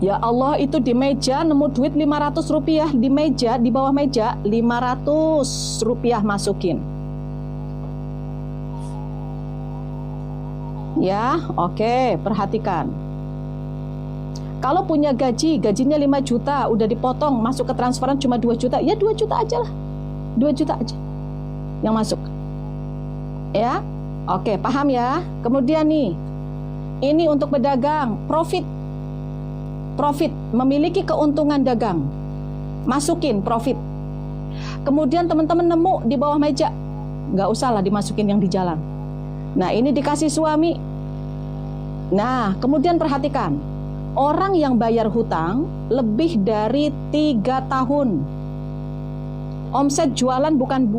Ya Allah, itu di meja nemu duit 500 rupiah di meja, di bawah meja 500 rupiah masukin. Ya, oke, perhatikan. Kalau punya gajinya 5 juta, udah dipotong, masuk ke transferan cuma 2 juta, ya 2 juta aja lah. 2 juta aja yang masuk. Ya, oke, paham ya? Kemudian nih, ini untuk pedagang, profit, memiliki keuntungan dagang. Masukin profit. Kemudian teman-teman nemu di bawah meja, nggak usah lah dimasukin yang di jalan. Nah, ini dikasih suami. Nah, kemudian perhatikan. Orang yang bayar hutang lebih dari 3 tahun. Omset jualan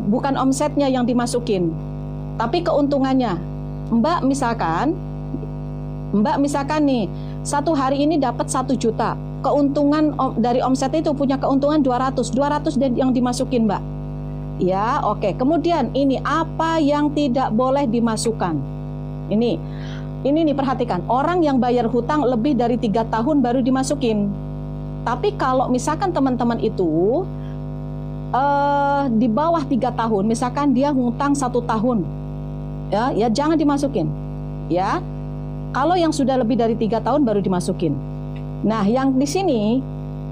bukan omsetnya yang dimasukin, tapi keuntungannya. Mbak misalkan nih, 1 hari ini dapat 1 juta. Keuntungan dari omset itu punya keuntungan 200 yang dimasukin, Mbak. Ya, oke. Kemudian ini apa yang tidak boleh dimasukkan? Ini nih perhatikan. Orang yang bayar hutang lebih dari 3 tahun baru dimasukin. Tapi kalau misalkan teman-teman itu di bawah 3 tahun, misalkan dia hutang 1 tahun, ya jangan dimasukin. Ya, kalau yang sudah lebih dari 3 tahun baru dimasukin. Nah, yang di sini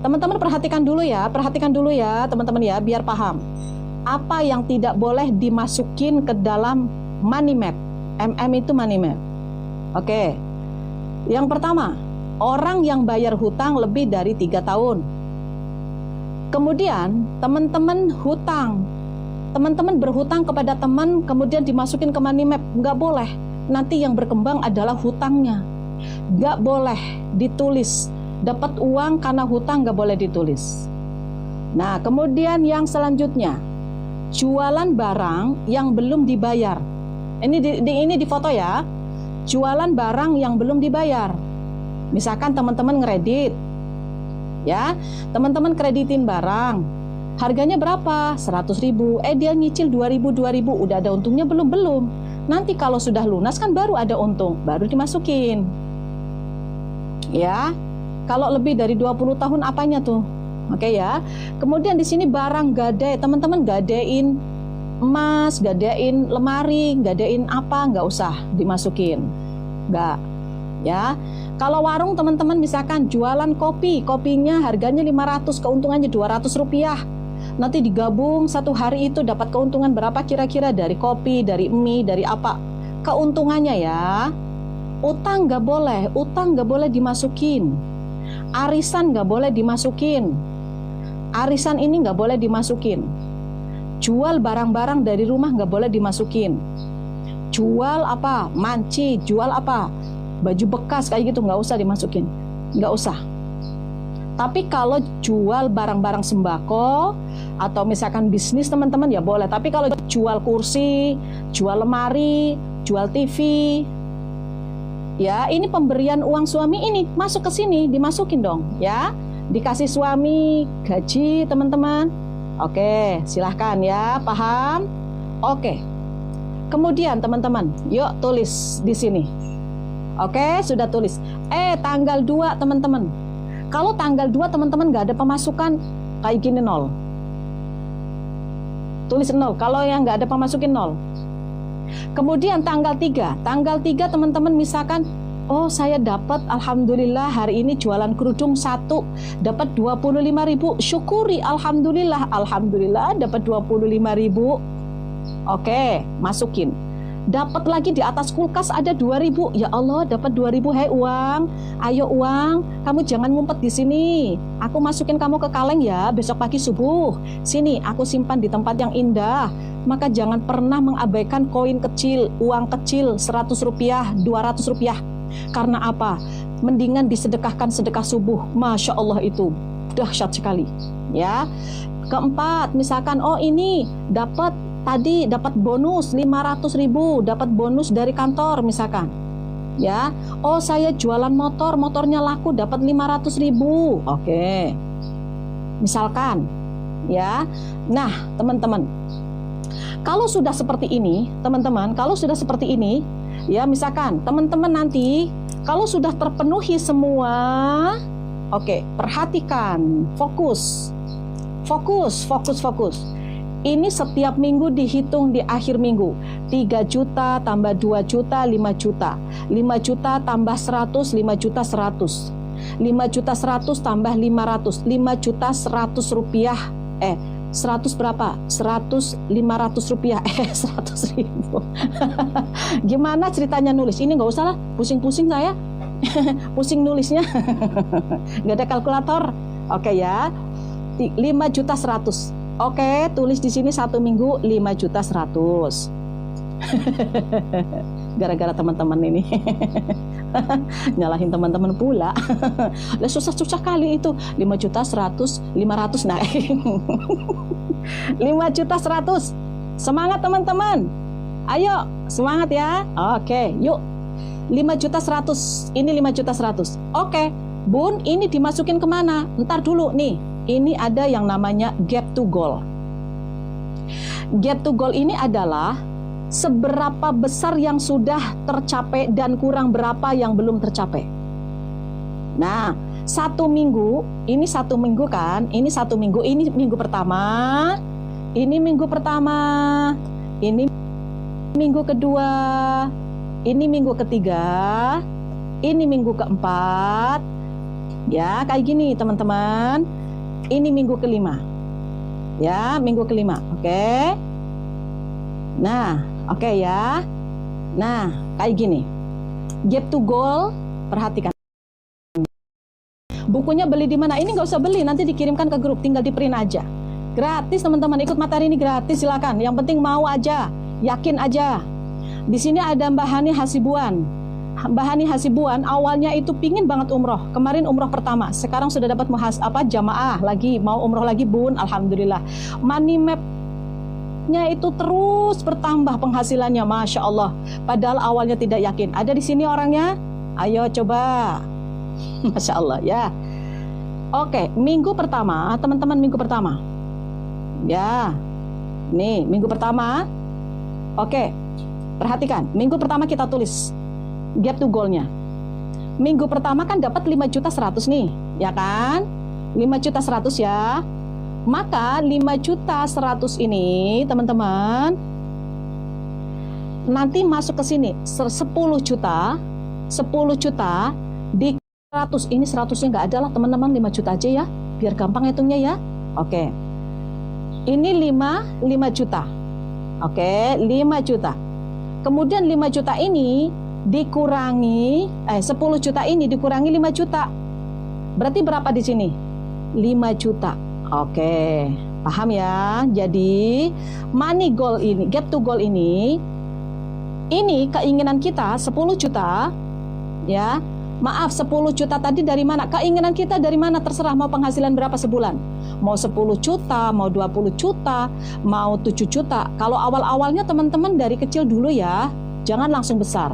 teman-teman perhatikan dulu ya, teman-teman ya, biar paham. Apa yang tidak boleh dimasukin ke dalam money map. itu money map. Oke. Yang pertama, orang yang bayar hutang lebih dari 3 tahun. Kemudian, teman-teman berhutang kepada teman, kemudian dimasukin ke money map. Nggak boleh. Nanti yang berkembang adalah hutangnya. Nggak boleh ditulis. Dapat uang karena hutang nggak boleh ditulis. Nah, kemudian yang selanjutnya, jualan barang yang belum dibayar. Ini di foto ya. Jualan barang yang belum dibayar. Misalkan teman-teman ngeredit. Ya, teman-teman kreditin barang. Harganya berapa? 100.000. Dia nyicil 2.000, udah ada untungnya belum? Nanti kalau sudah lunas kan baru ada untung, baru dimasukin. Ya. Kalau lebih dari 20 tahun apanya tuh? Oke ya. Kemudian di sini barang gade, teman-teman gadein emas, gadein lemari, gadein apa, nggak usah dimasukin. Nggak. Ya. Kalau warung teman-teman misalkan jualan kopi, kopinya harganya 500, keuntungannya 200 rupiah. Nanti digabung satu hari itu dapat keuntungan berapa kira-kira dari kopi, dari mie, dari apa. Keuntungannya ya. Utang nggak boleh dimasukin. Arisan nggak boleh dimasukin. Arisan ini nggak boleh dimasukin. Jual barang-barang dari rumah nggak boleh dimasukin. Jual apa? Manci, jual apa? Baju bekas kayak gitu nggak usah dimasukin, nggak usah. Tapi kalau jual barang-barang sembako atau misalkan bisnis teman-teman ya boleh. Tapi kalau jual kursi, jual lemari, jual TV, ya ini pemberian uang suami ini masuk ke sini, dimasukin dong ya. Dikasih suami gaji teman-teman. Oke, silahkan ya, paham? Oke. Kemudian teman-teman, yuk tulis di sini. Oke, sudah tulis. Tanggal 2 teman-teman. Kalau tanggal 2 teman-teman nggak ada pemasukan, kayak gini 0. Tulis 0. Kalau yang nggak ada pemasukin 0. Kemudian tanggal 3. Tanggal 3 teman-teman misalkan, oh saya dapat, alhamdulillah hari ini jualan kerudung 1, dapat 25.000. Syukuri, alhamdulillah. Alhamdulillah dapat 25.000. Oke, masukin. Dapat lagi di atas kulkas ada 2.000. Ya Allah, dapat 2.000. Hei uang, ayo uang, kamu jangan ngumpet di sini. Aku masukin kamu ke kaleng ya, besok pagi subuh. Sini, aku simpan di tempat yang indah. Maka jangan pernah mengabaikan koin kecil, uang kecil, 100 rupiah, 200 rupiah. Karena apa? Mendingan disedekahkan sedekah subuh. Masya Allah itu dahsyat sekali. Ya. Keempat, misalkan, oh ini dapat bonus 500.000, dapat bonus dari kantor misalkan. Ya. Oh, saya jualan motor, motornya laku dapat 500.000. Oke. Misalkan, ya. Nah, teman-teman, kalau sudah seperti ini, teman-teman, ya misalkan teman-teman nanti kalau sudah terpenuhi semua, oke, perhatikan, fokus. Ini setiap minggu dihitung di akhir minggu. 3 juta tambah 2 juta, 5 juta. 5 juta tambah 100, 5 juta 100. 5 juta 100 tambah 500. 5 juta 100 rupiah. 100 berapa? 100, 500 rupiah. 100.000. Gimana ceritanya nulis? Ini nggak usah lah, pusing-pusing saya. Pusing nulisnya. Nggak ada kalkulator. Oke ya. 5 juta 100. Oke, tulis di sini 1 minggu 5 juta 100. Gara-gara teman-teman ini. Nyalahin teman-teman pula. Lah susah-susah kali itu. 5 juta 100, 500 naik. 5 juta 100. Semangat teman-teman. Ayo, semangat ya. Oke, yuk. 5 juta 100. Ini 5 juta 100. Oke, Bun, ini dimasukin kemana? Ntar dulu nih. Ini ada yang namanya gap to goal. Gap to goal ini adalah seberapa besar yang sudah tercapai dan kurang berapa yang belum tercapai. Nah, 1 minggu, ini 1 minggu kan, ini 1 minggu, ini minggu pertama, ini minggu pertama, ini minggu kedua, ini minggu ketiga, ini minggu keempat, ya kayak gini teman-teman. Ini minggu kelima, ya minggu kelima, oke. Nah, oke ya. Nah, kayak gini. Gap to goal, perhatikan. Bukunya beli di mana? Ini nggak usah beli, nanti dikirimkan ke grup, tinggal di print aja. Gratis teman-teman, ikut materi ini gratis, silakan. Yang penting mau aja, yakin aja. Di sini ada Mbak Hani Hasibuan. Mbak Hani Hasibuan awalnya itu pingin banget umroh. Kemarin umroh pertama, sekarang sudah dapat jamaah lagi, mau umroh lagi Bun, alhamdulillah. Money map-nya itu terus bertambah penghasilannya, masya Allah. Padahal awalnya tidak yakin. Ada di sini orangnya? Ayo coba, masya Allah ya. Oke, minggu pertama, teman-teman minggu pertama. Ya, nih minggu pertama. Oke, perhatikan, minggu pertama kita tulis gap to goal-nya. Minggu pertama kan dapat 5 juta 100 nih, ya kan? 5 juta 100 ya. Maka 5 juta 100 ini, teman-teman, nanti masuk ke sini 10 juta di 100, ini 100-nya nggak ada lah teman-teman, 5 juta aja ya, biar gampang hitungnya ya. Oke, ini 5 juta. Oke, 5 juta. Kemudian 5 juta ini dikurangi, 10 juta ini dikurangi 5 juta. Berarti berapa di sini? 5 juta. Oke, paham ya? Jadi money goal ini, gap to goal ini keinginan kita 10 juta ya. Maaf, 10 juta tadi dari mana? Keinginan kita dari mana? Terserah mau penghasilan berapa sebulan. Mau 10 juta, mau 20 juta, mau 7 juta. Kalau awal-awalnya teman-teman dari kecil dulu ya, jangan langsung besar.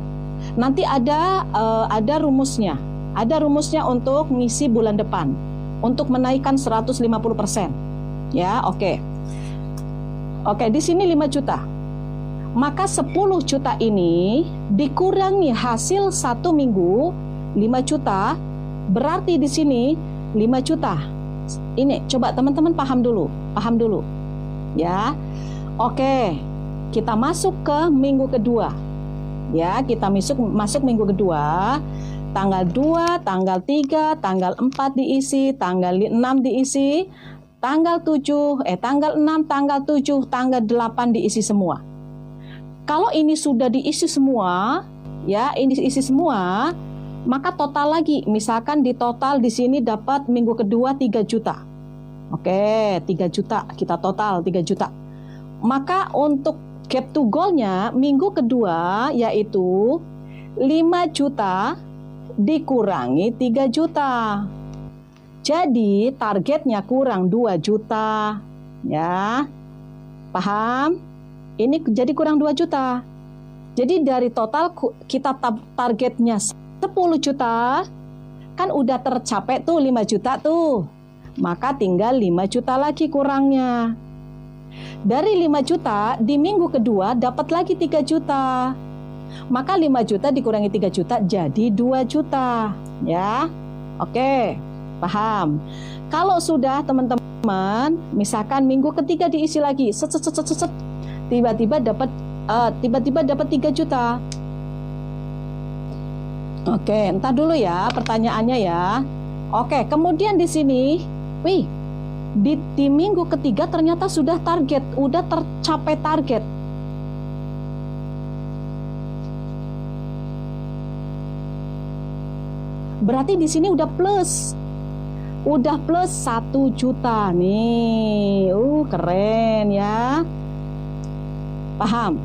Nanti ada rumusnya. Ada rumusnya untuk ngisi bulan depan. Untuk menaikkan 150%. Ya, oke. Oke, di sini 5 juta. Maka 10 juta ini dikurangi hasil 1 minggu 5 juta, berarti di sini 5 juta. Ini coba teman-teman paham dulu ya. Oke, kita masuk ke minggu kedua ya, kita masuk minggu kedua, tanggal 2, tanggal 3, tanggal 4 diisi, tanggal 6 diisi, tanggal 7, tanggal 6, tanggal 7, tanggal 8 diisi semua. Kalau ini sudah diisi semua ya, ini diisi semua, maka total lagi, misalkan di total di sini dapat minggu kedua 3 juta. Oke, 3 juta, kita total 3 juta. Maka untuk gap to goal-nya minggu kedua yaitu 5 juta dikurangi 3 juta. Jadi targetnya kurang 2 juta. Ya, paham? Ini jadi kurang 2 juta. Jadi dari total kita targetnya 10 juta, kan udah tercapai tuh 5 juta tuh. Maka tinggal 5 juta lagi kurangnya. Dari 5 juta di minggu kedua dapat lagi 3 juta. Maka 5 juta dikurangi 3 juta jadi 2 juta. Ya, oke, paham. Kalau sudah teman-teman, misalkan minggu ketiga diisi lagi, tiba-tiba dapat 3 juta. Oke, entar dulu ya pertanyaannya ya. Oke, kemudian di sini, di minggu ketiga ternyata sudah tercapai target. Berarti di sini udah plus 1 juta nih. Keren ya. Paham?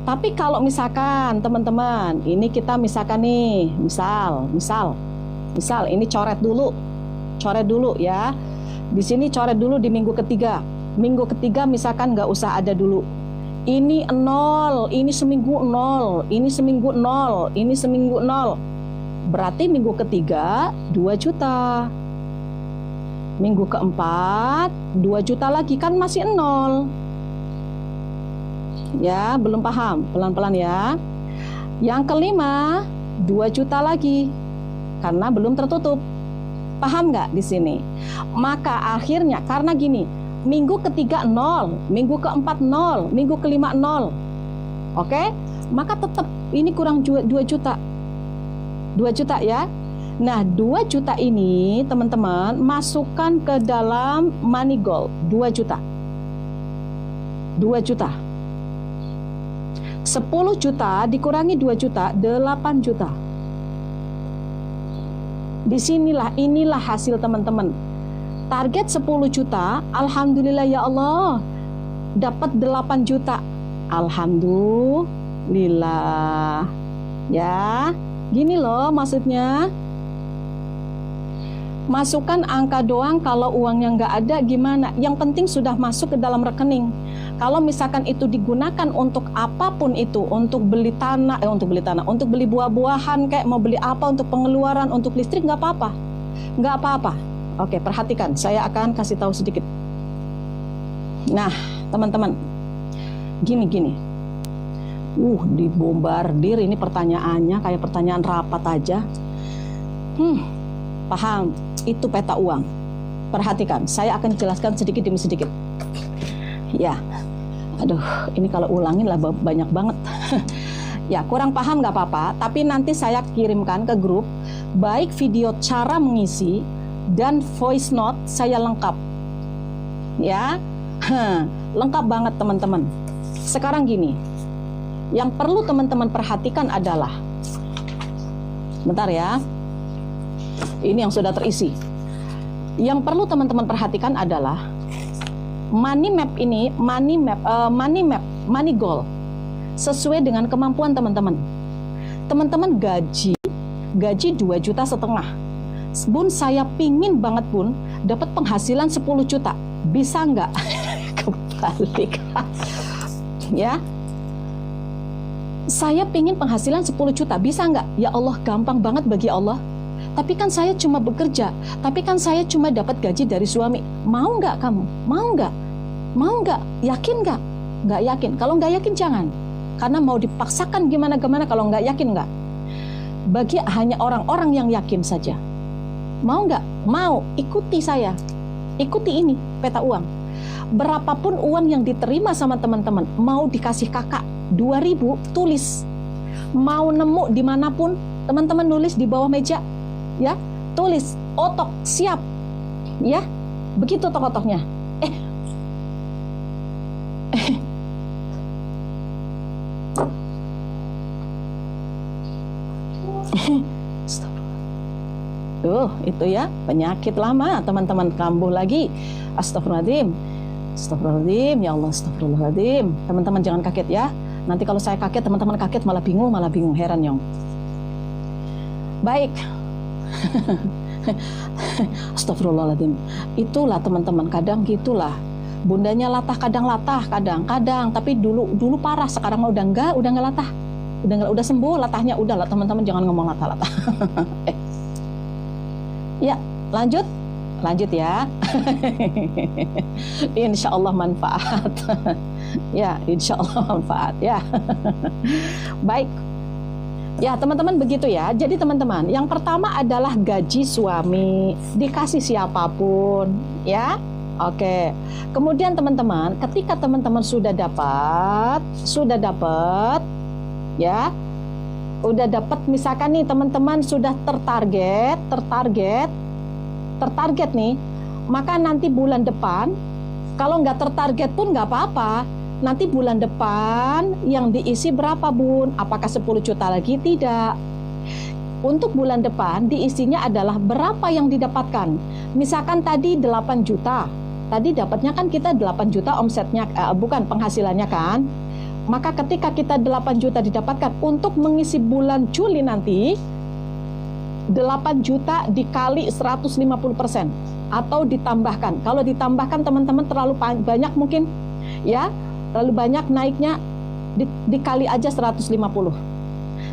Tapi kalau misalkan teman-teman, ini kita misalkan nih, misal ini coret dulu ya. Di sini coret dulu di minggu ketiga. Minggu ketiga misalkan nggak usah ada dulu. Ini 0, ini seminggu 0, ini seminggu 0, ini seminggu 0. Berarti minggu ketiga 2 juta. Minggu keempat 2 juta lagi, kan masih 0. Ya, belum paham, pelan-pelan ya. Yang kelima 2 juta lagi karena belum tertutup. Paham nggak di sini? Maka akhirnya karena gini, minggu ketiga 0, minggu keempat 0, minggu kelima 0. Oke? Maka tetap ini kurang 2 juta. 2 juta ya. Nah, 2 juta ini teman-teman masukkan ke dalam money goal, 2 juta. 2 juta. 10 juta dikurangi 2 juta, 8 juta. Inilah hasil teman-teman. Target 10 juta, alhamdulillah ya Allah, dapat 8 juta. Alhamdulillah. Ya, gini loh maksudnya. Masukkan angka doang, kalau uangnya nggak ada gimana? Yang penting sudah masuk ke dalam rekening. Kalau misalkan itu digunakan untuk apapun itu, untuk beli tanah, untuk beli buah-buahan, kayak mau beli apa, untuk pengeluaran, untuk listrik, nggak apa-apa. Nggak apa-apa. Oke, perhatikan, saya akan kasih tahu sedikit. Nah, teman-teman, gini. Dibombardir ini pertanyaannya, kayak pertanyaan rapat aja. Paham? Itu peta uang. Perhatikan, saya akan jelaskan sedikit demi sedikit. Ya, aduh, ini kalau ulangin lah banyak banget. Ya, kurang paham nggak apa-apa, tapi nanti saya kirimkan ke grup baik video cara mengisi dan voice note saya lengkap. Ya, lengkap banget teman-teman. Sekarang gini, yang perlu teman-teman perhatikan adalah, bentar ya, ini yang sudah terisi. Yang perlu teman-teman perhatikan adalah money map ini, money goal sesuai dengan kemampuan teman-teman. Teman-teman gaji 2,5 juta. Bun, saya pingin banget Bun dapat penghasilan 10 juta. Bisa nggak? Kebalik. Ya, saya pingin penghasilan 10 juta. Bisa nggak? Ya Allah, gampang banget bagi Allah. Tapi kan saya cuma bekerja. Tapi kan saya cuma dapat gaji dari suami. Mau nggak kamu? Mau nggak? Mau nggak? Yakin nggak? Nggak yakin. Kalau nggak yakin jangan. Karena mau dipaksakan gimana-gimana, kalau nggak yakin nggak. Bagi hanya orang-orang yang yakin saja. Mau nggak? Mau. Ikuti saya. Ikuti ini, peta uang. Berapapun uang yang diterima sama teman-teman, mau dikasih kakak 2.000, tulis. Mau nemu dimanapun, teman-teman nulis di bawah meja. Ya, tulis. Otok, siap. Ya, begitu tok-otoknya. Tuh, itu ya, penyakit lama teman-teman kambuh lagi. Astagfirullahaladzim. Astagfirullahaladzim, ya Allah, astagfirullahaladzim. Teman-teman jangan kaget ya. Nanti kalau saya kaget, teman-teman kaget malah bingung, heran Yong. Baik. Astagfirullahaladzim. Itulah teman-teman, kadang gitulah. Bundanya latah, kadang. Tapi dulu parah, sekarang udah enggak latah. Udah sembuh latahnya, udah lah teman-teman, jangan ngomong latah. Ya, lanjut ya. Insya Allah manfaat. Ya, insya Allah manfaat ya. Baik. Ya, teman-teman begitu ya. Jadi teman-teman, yang pertama adalah gaji suami, dikasih siapapun, ya. Oke. Kemudian teman-teman, ketika teman-teman sudah dapat, ya. Udah dapat, misalkan nih teman-teman sudah tertarget nih, maka nanti bulan depan, kalau nggak tertarget pun nggak apa-apa, nanti bulan depan yang diisi berapa Bun? Apakah 10 juta lagi? Tidak. Untuk bulan depan diisinya adalah berapa yang didapatkan. Misalkan tadi 8 juta, tadi dapatnya kan kita 8 juta omsetnya, bukan penghasilannya kan. Maka ketika kita 8 juta didapatkan, untuk mengisi bulan Juli nanti, 8 juta dikali 150% atau ditambahkan. Kalau ditambahkan teman-teman terlalu banyak mungkin, ya, terlalu banyak naiknya, dikali aja 150.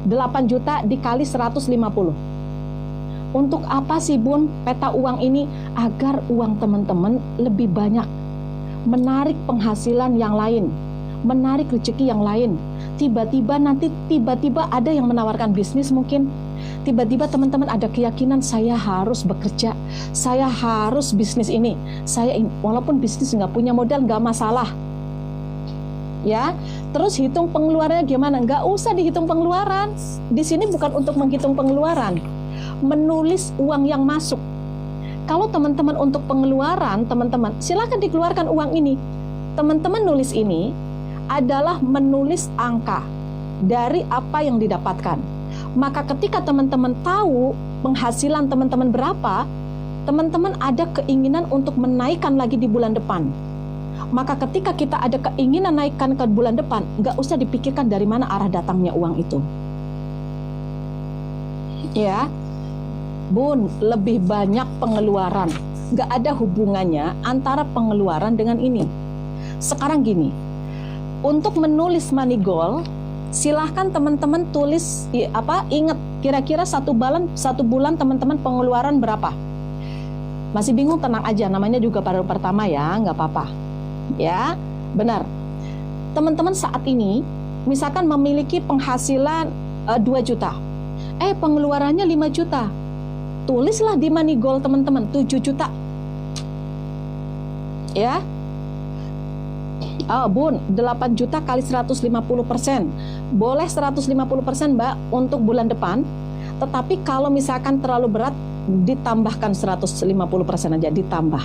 8 juta dikali 150. Untuk apa sih Bun peta uang ini? Agar uang teman-teman lebih banyak, menarik penghasilan yang lain, menarik rezeki yang lain. Tiba-tiba ada yang menawarkan bisnis mungkin. Tiba-tiba teman-teman ada keyakinan, saya harus bekerja, saya harus bisnis ini. Walaupun bisnis nggak punya modal, nggak masalah. Ya, terus hitung pengeluarannya gimana? Nggak usah dihitung pengeluaran. Di sini bukan untuk menghitung pengeluaran, menulis uang yang masuk. Kalau teman-teman untuk pengeluaran, teman-teman silakan dikeluarkan uang ini. Teman-teman nulis ini adalah menulis angka dari apa yang didapatkan. Maka ketika teman-teman tahu penghasilan teman-teman berapa, teman-teman ada keinginan untuk menaikkan lagi di bulan depan. Maka ketika kita ada keinginan naikkan ke bulan depan, nggak usah dipikirkan dari mana arah datangnya uang itu. Ya, Bun, lebih banyak pengeluaran. Nggak ada hubungannya antara pengeluaran dengan ini. Sekarang gini, untuk menulis money goal, silahkan teman-teman tulis ingat kira-kira satu bulan teman-teman pengeluaran berapa. Masih bingung, tenang aja, namanya juga baru pertama ya, nggak apa-apa. Ya, benar. Teman-teman saat ini misalkan memiliki penghasilan 2 juta. Pengeluarannya 5 juta. Tulislah di money goal teman-teman 7 juta. Ya. Bun, 8 juta kali 150%. Boleh 150% Mbak untuk bulan depan. Tetapi kalau misalkan terlalu berat, ditambahkan 150% aja, ditambah.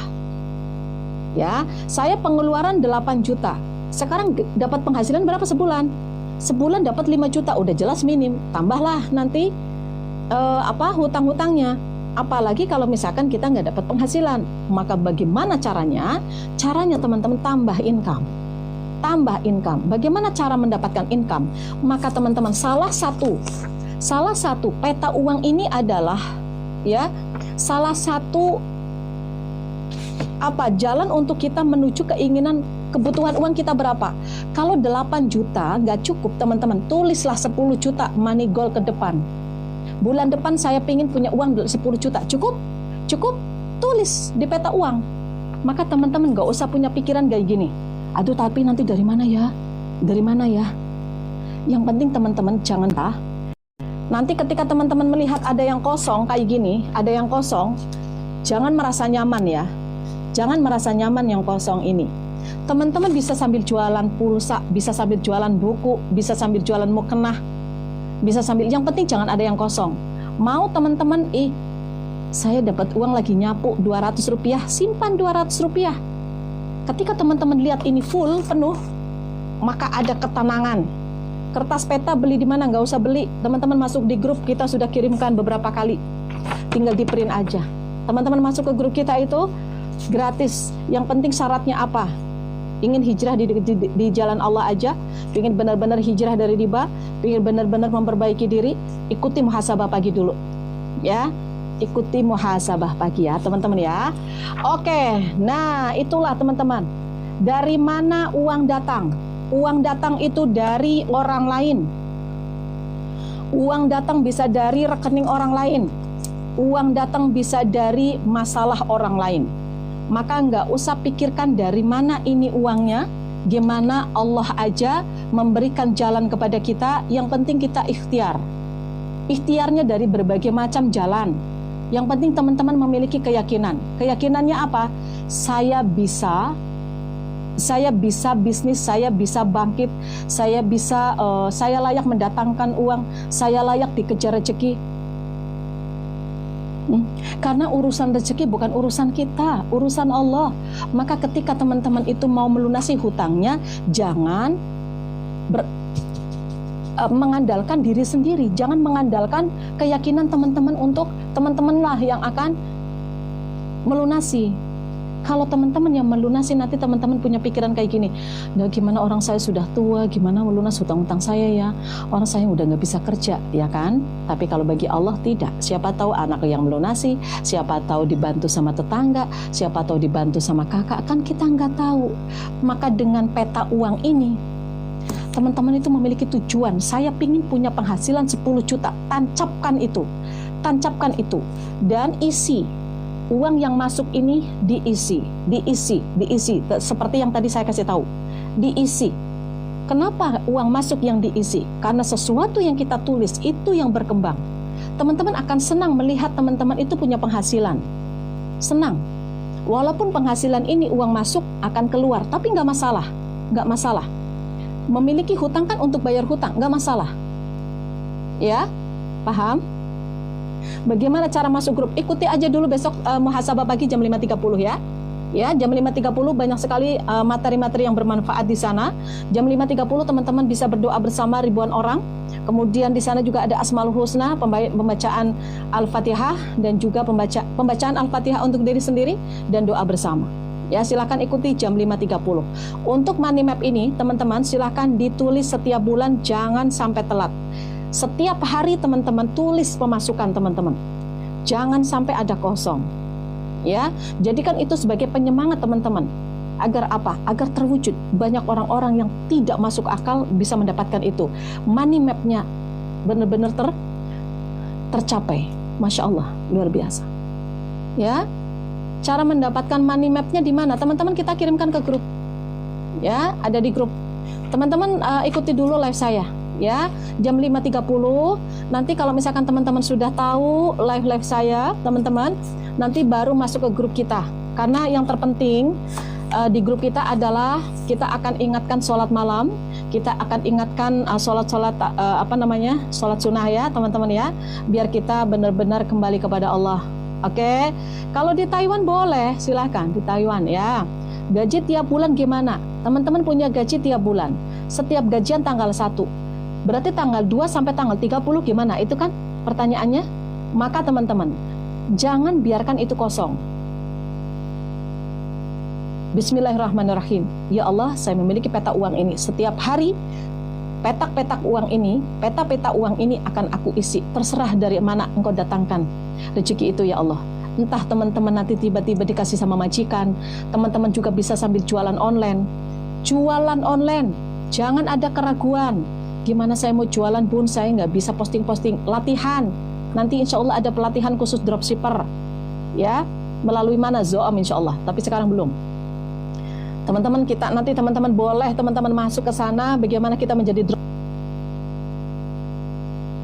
Ya, saya pengeluaran 8 juta. Sekarang dapat penghasilan berapa sebulan? Sebulan dapat 5 juta, udah jelas minim. Tambahlah nanti hutang-hutangnya. Apalagi kalau misalkan kita nggak dapat penghasilan. Maka bagaimana caranya? Caranya teman-teman tambah income. Tambah income. Bagaimana cara mendapatkan income? Maka teman-teman, salah satu peta uang ini adalah salah satu jalan untuk kita menuju keinginan kebutuhan uang kita berapa. Kalau 8 juta nggak cukup teman-teman, tulislah 10 juta money goal ke depan. Bulan depan saya ingin punya uang 10 juta. Cukup? Tulis di peta uang. Maka teman-teman nggak usah punya pikiran kayak gini. Aduh, tapi nanti dari mana ya? Yang penting teman-teman jangan nanti ketika teman-teman melihat ada yang kosong kayak gini, ada yang kosong, jangan merasa nyaman ya. Jangan merasa nyaman yang kosong ini. Teman-teman bisa sambil jualan pulsa, bisa sambil jualan buku, bisa sambil jualan mukena, bisa sambil, yang penting jangan ada yang kosong. Mau teman-teman, saya dapat uang lagi nyapu 200 rupiah, simpan 200 rupiah. Ketika teman-teman lihat ini full, penuh, maka ada ketenangan. Kertas peta beli di mana? Nggak usah beli. Teman-teman masuk di grup, kita sudah kirimkan beberapa kali. Tinggal di print aja. Teman-teman masuk ke grup kita itu gratis. Yang penting syaratnya apa? Ingin hijrah di jalan Allah aja, ingin benar-benar hijrah dari riba, ingin benar-benar memperbaiki diri, ikuti muhasabah pagi dulu. Ya, ikuti muhasabah pagi ya, teman-teman ya. Oke, nah itulah teman-teman. Dari mana uang datang? Uang datang itu dari orang lain. Uang datang bisa dari rekening orang lain. Uang datang bisa dari masalah orang lain. Maka nggak usah pikirkan dari mana ini uangnya, gimana Allah aja memberikan jalan kepada kita, yang penting kita ikhtiar. Ikhtiarnya dari berbagai macam jalan. Yang penting teman-teman memiliki keyakinan. Keyakinannya apa? Saya bisa bisnis, saya bisa bangkit, saya layak mendatangkan uang, saya layak dikejar rezeki. Karena urusan rezeki bukan urusan kita, urusan Allah. Maka ketika teman-teman itu mau melunasi hutangnya, jangan mengandalkan diri sendiri, jangan mengandalkan keyakinan teman-teman untuk teman-temanlah yang akan melunasi. Kalau teman-teman yang melunasi, nanti teman-teman punya pikiran kayak gini, nah gimana orang saya sudah tua, gimana melunas hutang-hutang saya ya, orang saya udah nggak bisa kerja, ya kan? Tapi kalau bagi Allah tidak. Siapa tahu anak yang melunasi, siapa tahu dibantu sama tetangga, siapa tahu dibantu sama kakak, kan kita nggak tahu. Maka dengan peta uang ini, teman-teman itu memiliki tujuan, saya ingin punya penghasilan 10 juta, tancapkan itu, dan isi. Uang yang masuk ini diisi, seperti yang tadi saya kasih tahu, diisi. Kenapa uang masuk yang diisi? Karena sesuatu yang kita tulis itu yang berkembang. Teman-teman akan senang melihat teman-teman itu punya penghasilan. Senang. Walaupun penghasilan ini uang masuk akan keluar, tapi nggak masalah. Memiliki hutang kan untuk bayar hutang, nggak masalah. Ya, paham? Bagaimana cara masuk grup? Ikuti aja dulu besok muhasabah pagi jam 5.30 ya. Ya, jam 5.30 banyak sekali materi-materi yang bermanfaat di sana. Jam 5.30 teman-teman bisa berdoa bersama ribuan orang. Kemudian di sana juga ada Asmaul Husna, pembacaan Al-Fatihah, dan juga pembacaan Al-Fatihah untuk diri sendiri dan doa bersama. Ya, silakan ikuti jam 5.30. Untuk money map ini, teman-teman silakan ditulis setiap bulan, jangan sampai telat. Setiap hari teman-teman tulis pemasukan teman-teman. Jangan sampai ada kosong. Ya, jadikan itu sebagai penyemangat teman-teman. Agar apa? Agar terwujud. Banyak orang-orang yang tidak masuk akal bisa mendapatkan itu. Money map-nya benar-benar tercapai. Masya Allah, luar biasa. Ya, cara mendapatkan money map-nya di mana? Teman-teman kita kirimkan ke grup. Ya, ada di grup. Teman-teman ikuti dulu live saya. Ya, jam 5.30. Nanti kalau misalkan teman-teman sudah tahu live saya, teman-teman, nanti baru masuk ke grup kita. Karena yang terpenting di grup kita adalah kita akan ingatkan sholat malam, kita akan ingatkan sholat sunnah ya teman-teman ya, biar kita benar-benar kembali kepada Allah. Oke, kalau di Taiwan boleh, silahkan di Taiwan ya. Gaji tiap bulan gimana? Teman-teman punya gaji tiap bulan, setiap gajian tanggal 1, berarti tanggal 2 sampai tanggal 30 gimana? Itu kan pertanyaannya. Maka teman-teman, jangan biarkan itu kosong. Bismillahirrahmanirrahim. Ya Allah, saya memiliki peta uang ini. Setiap hari petak-petak uang ini, peta-peta uang ini akan aku isi. Terserah dari mana engkau datangkan rezeki itu ya Allah. Entah teman-teman nanti tiba-tiba dikasih sama majikan, teman-teman juga bisa sambil jualan online. Jualan online, jangan ada keraguan. Gimana saya mau jualan bun, saya nggak bisa posting-posting. Latihan, nanti insya Allah ada pelatihan khusus dropshipper. Ya, melalui mana? Zoom insya Allah, tapi sekarang belum. Teman-teman kita nanti teman-teman boleh teman-teman masuk ke sana bagaimana kita menjadi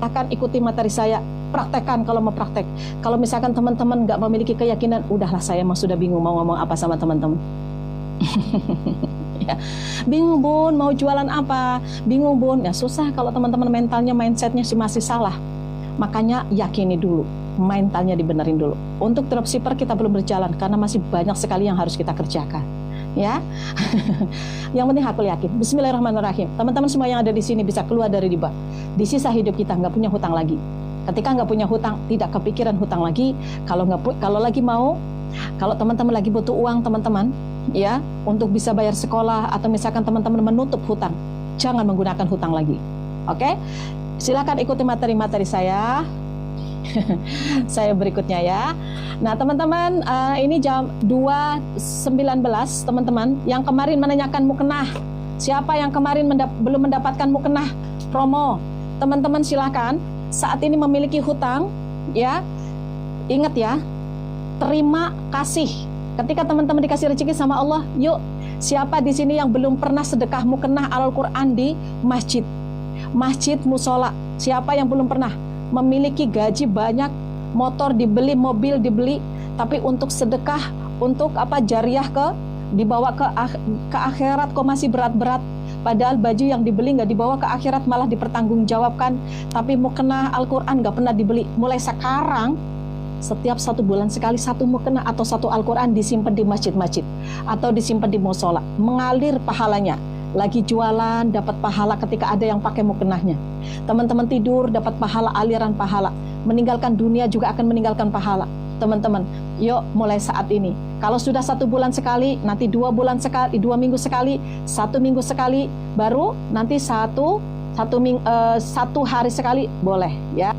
akan ikuti materi saya, praktekkan kalau mau praktek. Kalau misalkan teman-teman nggak memiliki keyakinan, udahlah saya mah sudah bingung mau ngomong apa sama teman-teman. Ya. Bingung bun, mau jualan apa? Bingung bun, ya susah kalau teman-teman mentalnya, mindsetnya masih salah. Makanya yakini dulu, mentalnya dibenerin dulu. Untuk dropshipper kita belum berjalan karena masih banyak sekali yang harus kita kerjakan. Ya, yang penting aku yakin. Bismillahirrahmanirrahim. Teman-teman semua yang ada di sini bisa keluar dari riba. Di sisa hidup kita nggak punya hutang lagi. Ketika nggak punya hutang, tidak kepikiran hutang lagi. Kalau lagi mau, kalau teman-teman lagi butuh uang teman-teman, ya, untuk bisa bayar sekolah atau misalkan teman-teman menutup hutang, jangan menggunakan hutang lagi. Oke? Silakan ikuti materi-materi saya. Saya berikutnya ya. Nah teman-teman, ini jam 2.19 teman-teman. Yang kemarin menanyakan mukena, siapa yang kemarin belum mendapatkan mukena promo? Teman-teman silakan. Saat ini memiliki hutang, ya. Ingat ya, terima kasih. Ketika teman-teman dikasih rezeki sama Allah, yuk. Siapa di sini yang belum pernah sedekah mukena Al-Quran di masjid, musola? Siapa yang belum pernah? Memiliki gaji banyak, motor dibeli, mobil dibeli, tapi untuk sedekah, untuk jariah dibawa ke akhirat kok masih berat-berat. Padahal baju yang dibeli nggak dibawa ke akhirat malah dipertanggungjawabkan. Tapi mukena Al-Quran nggak pernah dibeli. Mulai sekarang, setiap 1 bulan sekali 1 mukena atau 1 Al-Quran disimpan di masjid-masjid atau disimpan di musola, mengalir pahalanya. Lagi jualan dapat pahala ketika ada yang pakai mukenahnya. Teman-teman tidur dapat pahala, aliran pahala. Meninggalkan dunia juga akan meninggalkan pahala. Teman-teman, yuk mulai saat ini. Kalau sudah 1 bulan sekali, nanti 2 bulan sekali, 2 minggu sekali, 1 minggu sekali, baru nanti 1 hari sekali boleh ya.